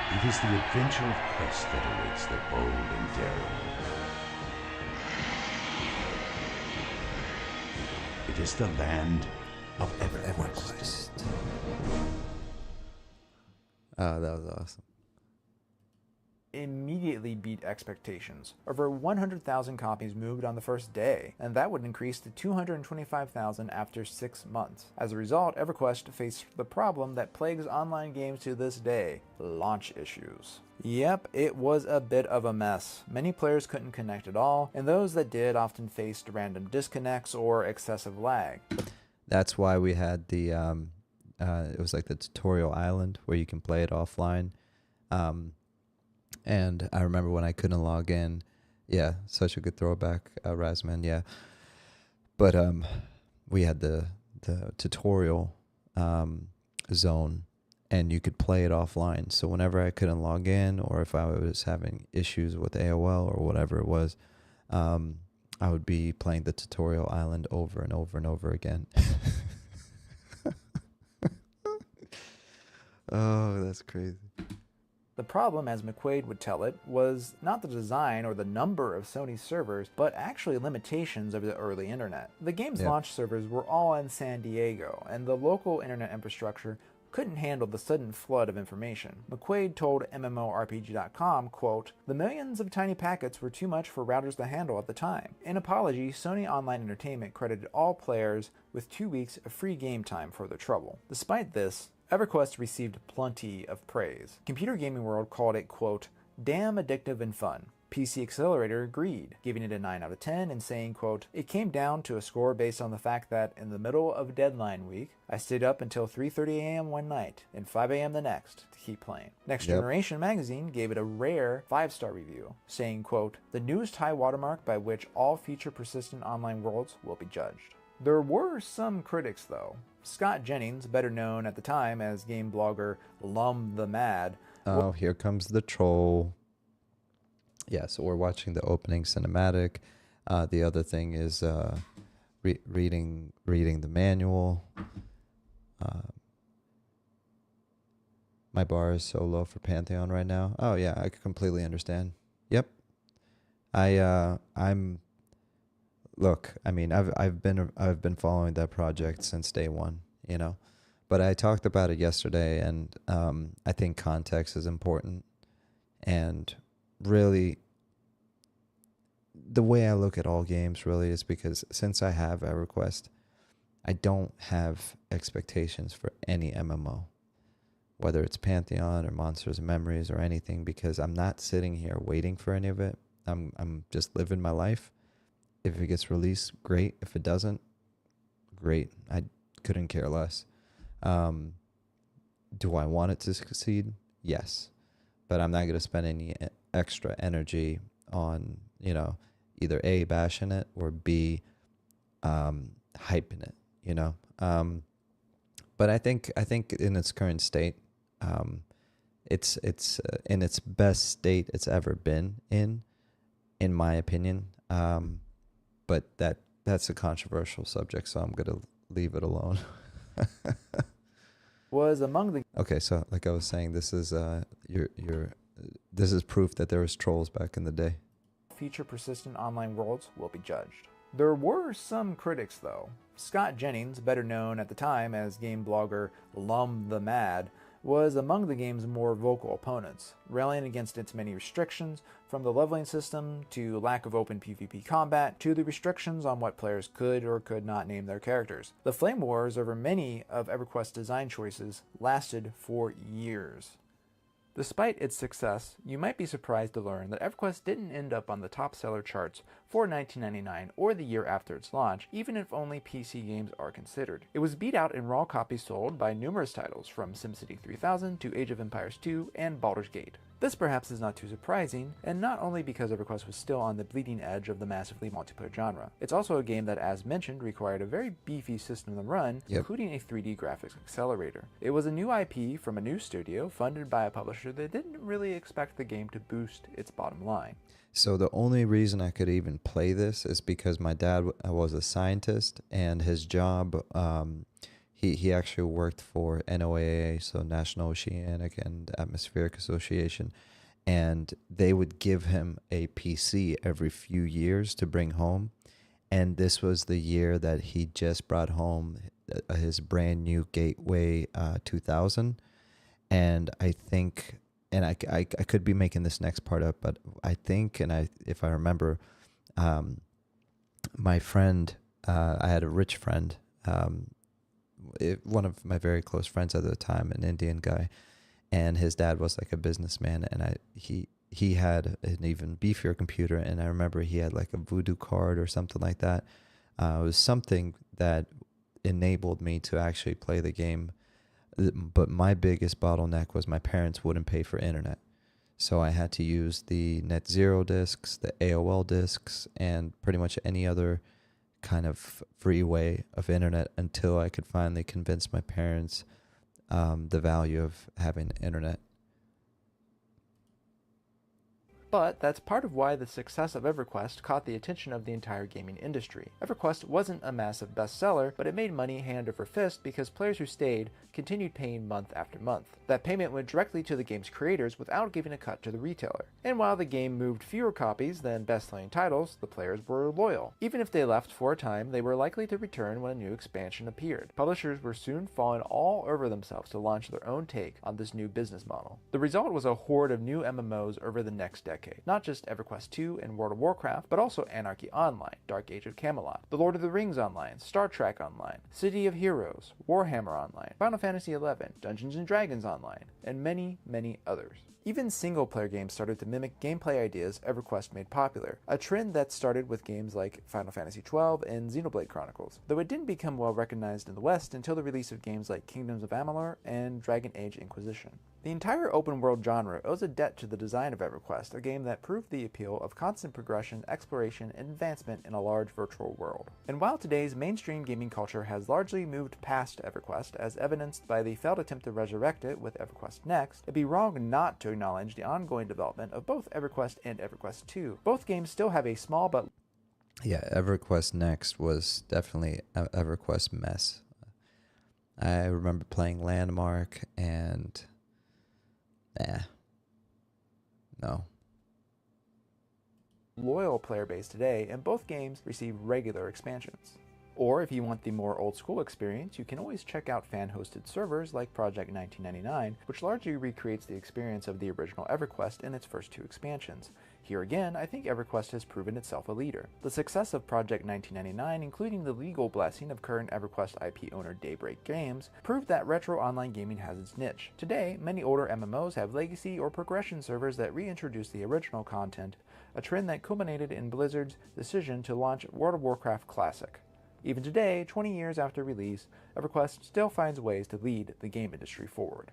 S8: It is the adventure of quest that awaits the bold and daring. It is the land of EverQuest.
S1: Oh, that was awesome.
S9: Immediately beat expectations. Over 100,000 copies moved on the first day, and that would increase to 225,000 after 6 months. As a result, EverQuest faced the problem that plagues online games to this day: launch issues. Yep, it was a bit of a mess. Many players couldn't connect at all, and those that did often faced random disconnects or excessive lag.
S1: That's why we had the it was like the tutorial island where you can play it offline. And I remember when I couldn't log in. Yeah, such a good throwback, Razman. Yeah, but we had the tutorial zone, and you could play it offline. So whenever I couldn't log in, or if I was having issues with AOL or whatever it was, I would be playing the tutorial island over and over and over again. Oh, that's crazy.
S9: The problem, as McQuaid would tell it, was not the design or the number of Sony servers, but actually limitations of the early internet. The game's launch servers were all in San Diego, and the local internet infrastructure couldn't handle the sudden flood of information. McQuaid told MMORPG.com, quote, "The millions of tiny packets were too much for routers to handle at the time." In apology, Sony Online Entertainment credited all players with 2 weeks of free game time for their trouble. Despite this, EverQuest received plenty of praise. Computer Gaming World called it, quote, "damn addictive and fun." PC Accelerator agreed, giving it a 9 out of 10 and saying, quote, "It came down to a score based on the fact that in the middle of deadline week, I stayed up until 3:30 a.m. one night and 5 a.m. the next to keep playing." Next Generation magazine gave it a rare 5-star review, saying, quote, "The newest high watermark by which all future persistent online worlds will be judged." There were some critics, though. Scott Jennings, better known at the time as game blogger Lum the Mad.
S1: Oh, here comes the troll. Yeah, so we're watching the opening cinematic. The other thing is reading the manual. My bar is so low for Pantheon right now. Oh yeah, I completely understand. Yep. Look, I mean, I've been following that project since day one, you know, but I talked about it yesterday, and I think context is important, and really, the way I look at all games really is because since I have EverQuest, I don't have expectations for any MMO, whether it's Pantheon or Monsters and Memories or anything, because I'm not sitting here waiting for any of it. I'm just living my life. If it gets released, great. If it doesn't, great. I couldn't care less. Do I want it to succeed? Yes. But I'm not going to spend any extra energy on, either A, bashing it, or B, hyping it, But I think in its current state, it's in its best state it's ever been in my opinion. But that's a controversial subject, so I'm gonna leave it alone.
S9: Was among the
S1: Okay, so like I was saying, this is this is proof that there was trolls back in the day.
S9: feature persistent online worlds will be judged. There were some critics, though. Scott Jennings, better known at the time as game blogger Lum the Mad, was among the game's more vocal opponents, railing against its many restrictions, from the leveling system to lack of open PvP combat to the restrictions on what players could or could not name their characters. The flame wars over many of EverQuest's design choices lasted for years. Despite its success, you might be surprised to learn that EverQuest didn't end up on the top seller charts for 1999 or the year after its launch, even if only PC games are considered. It was beat out in raw copies sold by numerous titles from SimCity 3000 to Age of Empires 2 and Baldur's Gate. This perhaps is not too surprising, and not only because EverQuest was still on the bleeding edge of the massively multiplayer genre. It's also a game that, as mentioned, required a very beefy system to run, including a 3D graphics accelerator. It was a new IP from a new studio, funded by a publisher that didn't really expect the game to boost its bottom line.
S1: So the only reason I could even play this is because my dad was a scientist, and his job, he actually worked for NOAA, so National Oceanic and Atmospheric Association, and they would give him a PC every few years to bring home. And this was the year that he just brought home his brand new Gateway 2000. And I think, and I could be making this next part up, but I think, if I remember, my friend, I had a rich friend, one of my very close friends at the time, an Indian guy, and his dad was like a businessman, and he had an even beefier computer, and I remember he had like a Voodoo card or something like that. It was something that enabled me to actually play the game, but my biggest bottleneck was my parents wouldn't pay for internet, so I had to use the Net Zero discs, the AOL discs, and pretty much any other kind of free way of internet until I could finally convince my parents the value of having internet.
S9: But that's part of why the success of EverQuest caught the attention of the entire gaming industry. EverQuest wasn't a massive bestseller, but it made money hand over fist because players who stayed continued paying month after month. That payment went directly to the game's creators without giving a cut to the retailer. And while the game moved fewer copies than best-selling titles, the players were loyal. Even if they left for a time, they were likely to return when a new expansion appeared. Publishers were soon falling all over themselves to launch their own take on this new business model. The result was a horde of new MMOs over the next decade. Not just EverQuest 2 and World of Warcraft, but also Anarchy Online, Dark Age of Camelot, The Lord of the Rings Online, Star Trek Online, City of Heroes, Warhammer Online, Final Fantasy XI, Dungeons & Dragons Online, and many, many others. Even single-player games started to mimic gameplay ideas EverQuest made popular, a trend that started with games like Final Fantasy XII and Xenoblade Chronicles, though it didn't become well recognized in the West until the release of games like Kingdoms of Amalur and Dragon Age Inquisition. The entire open-world genre owes a debt to the design of EverQuest, a game that proved the appeal of constant progression, exploration, and advancement in a large virtual world. And while today's mainstream gaming culture has largely moved past EverQuest, as evidenced by the failed attempt to resurrect it with EverQuest Next, it'd be wrong not to acknowledge the ongoing development of both EverQuest and EverQuest 2. Both games still have a small but...
S1: Yeah, EverQuest Next was definitely an EverQuest mess. I remember playing Landmark and... no.
S9: loyal player base today, and both games receive regular expansions. Or if you want the more old school experience, you can always check out fan-hosted servers like Project 1999, which largely recreates the experience of the original EverQuest in its first 2 expansions. Here again, I think EverQuest has proven itself a leader. The success of Project 1999, including the legal blessing of current EverQuest IP owner Daybreak Games, proved that retro online gaming has its niche. Today, many older MMOs have legacy or progression servers that reintroduce the original content, a trend that culminated in Blizzard's decision to launch World of Warcraft Classic. Even today, 20 years after release, EverQuest still finds ways to lead the game industry forward.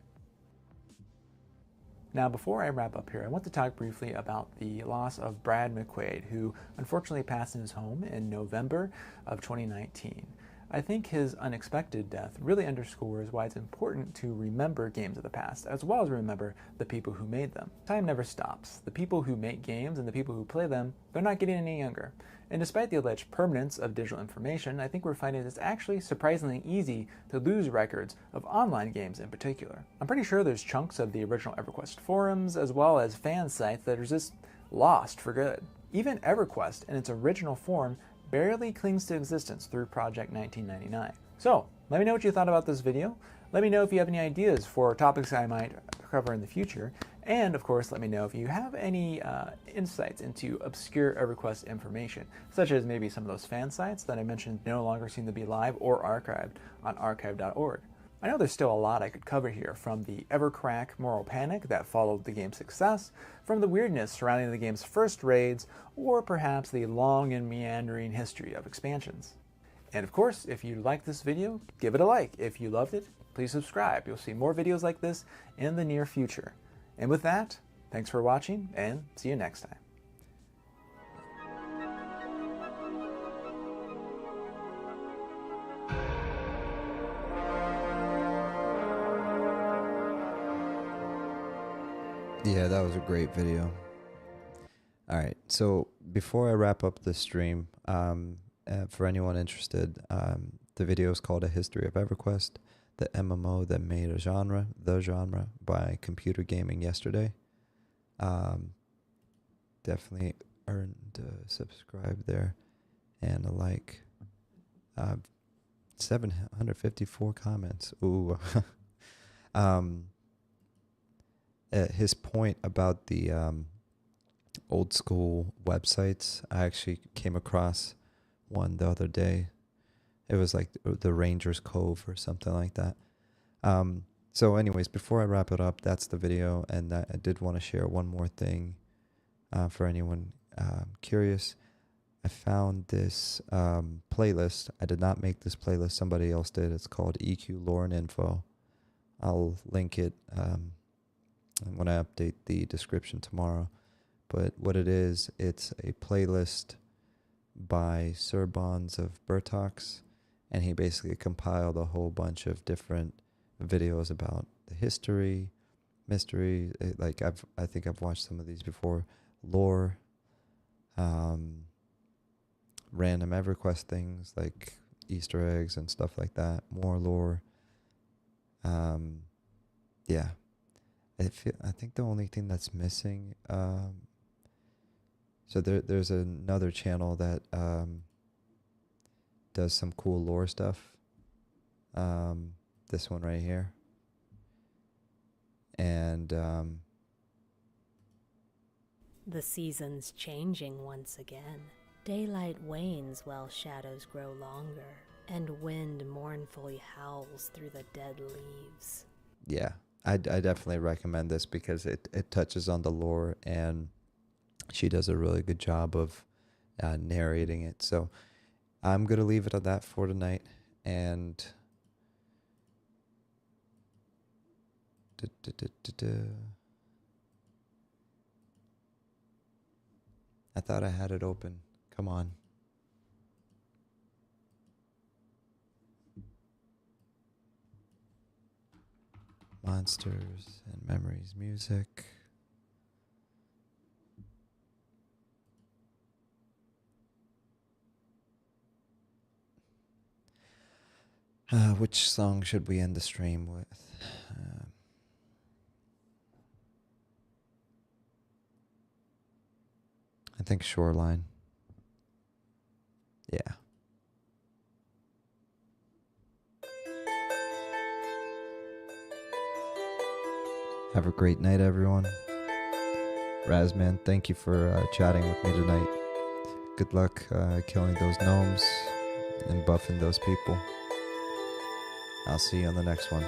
S9: Now, before I wrap up here, I want to talk briefly about the loss of Brad McQuaid, who unfortunately passed in his home in November of 2019. I think his unexpected death really underscores why it's important to remember games of the past, as well as remember the people who made them. Time never stops. The people who make games and the people who play them, they're not getting any younger. And despite the alleged permanence of digital information, I think we're finding it's actually surprisingly easy to lose records of online games in particular. I'm pretty sure there's chunks of the original EverQuest forums, as well as fan sites that are just lost for good. Even EverQuest, in its original form, barely clings to existence through Project 1999. So, let me know what you thought about this video. Let me know if you have any ideas for topics I might cover in the future. And of course, let me know if you have any insights into obscure EverQuest information, such as maybe some of those fan sites that I mentioned no longer seem to be live or archived on archive.org. I know there's still a lot I could cover here, from the Evercrack moral panic that followed the game's success, from the weirdness surrounding the game's first raids, or perhaps the long and meandering history of expansions. And of course, if you liked this video, give it a like. If you loved it, please subscribe. You'll see more videos like this in the near future. And with that, thanks for watching, and see you next time.
S1: Yeah, that was a great video. All right, so before I wrap up the stream, for anyone interested, the video is called A History of EverQuest, the MMO that made the genre by computer gaming yesterday. Definitely earned a subscribe there and a like. 754 comments. Ooh. His point about the old school websites, I actually came across one the other day. It was like the Ranger's Cove or something like that. So anyways, before I wrap it up, that's the video. And I did want to share one more thing for anyone curious. I found this playlist. I did not make this playlist. Somebody else did. It's called EQ Lore and Info. I'll link it when I update the description tomorrow. But what it is, it's a playlist by Sir Bonds of Burtox, and he basically compiled a whole bunch of different videos about the history, mystery. I think I've watched some of these before. Lore, random EverQuest things like Easter eggs and stuff like that. More lore. Yeah. I think the only thing that's missing, so there's another channel that does some cool lore stuff. This one right here. And
S10: the season's changing once again. Daylight wanes while shadows grow longer, and wind mournfully howls through the dead leaves.
S1: Yeah, I definitely recommend this because it touches on the lore, and she does a really good job of narrating it. So I'm going to leave it at that for tonight. And I thought I had it open. Come on. Monsters and Memories music. Which song should we end the stream with? I think Shoreline. Yeah. Have a great night, everyone. Razman, thank you for chatting with me tonight. Good luck killing those gnomes and buffing those people. I'll see you on the next one.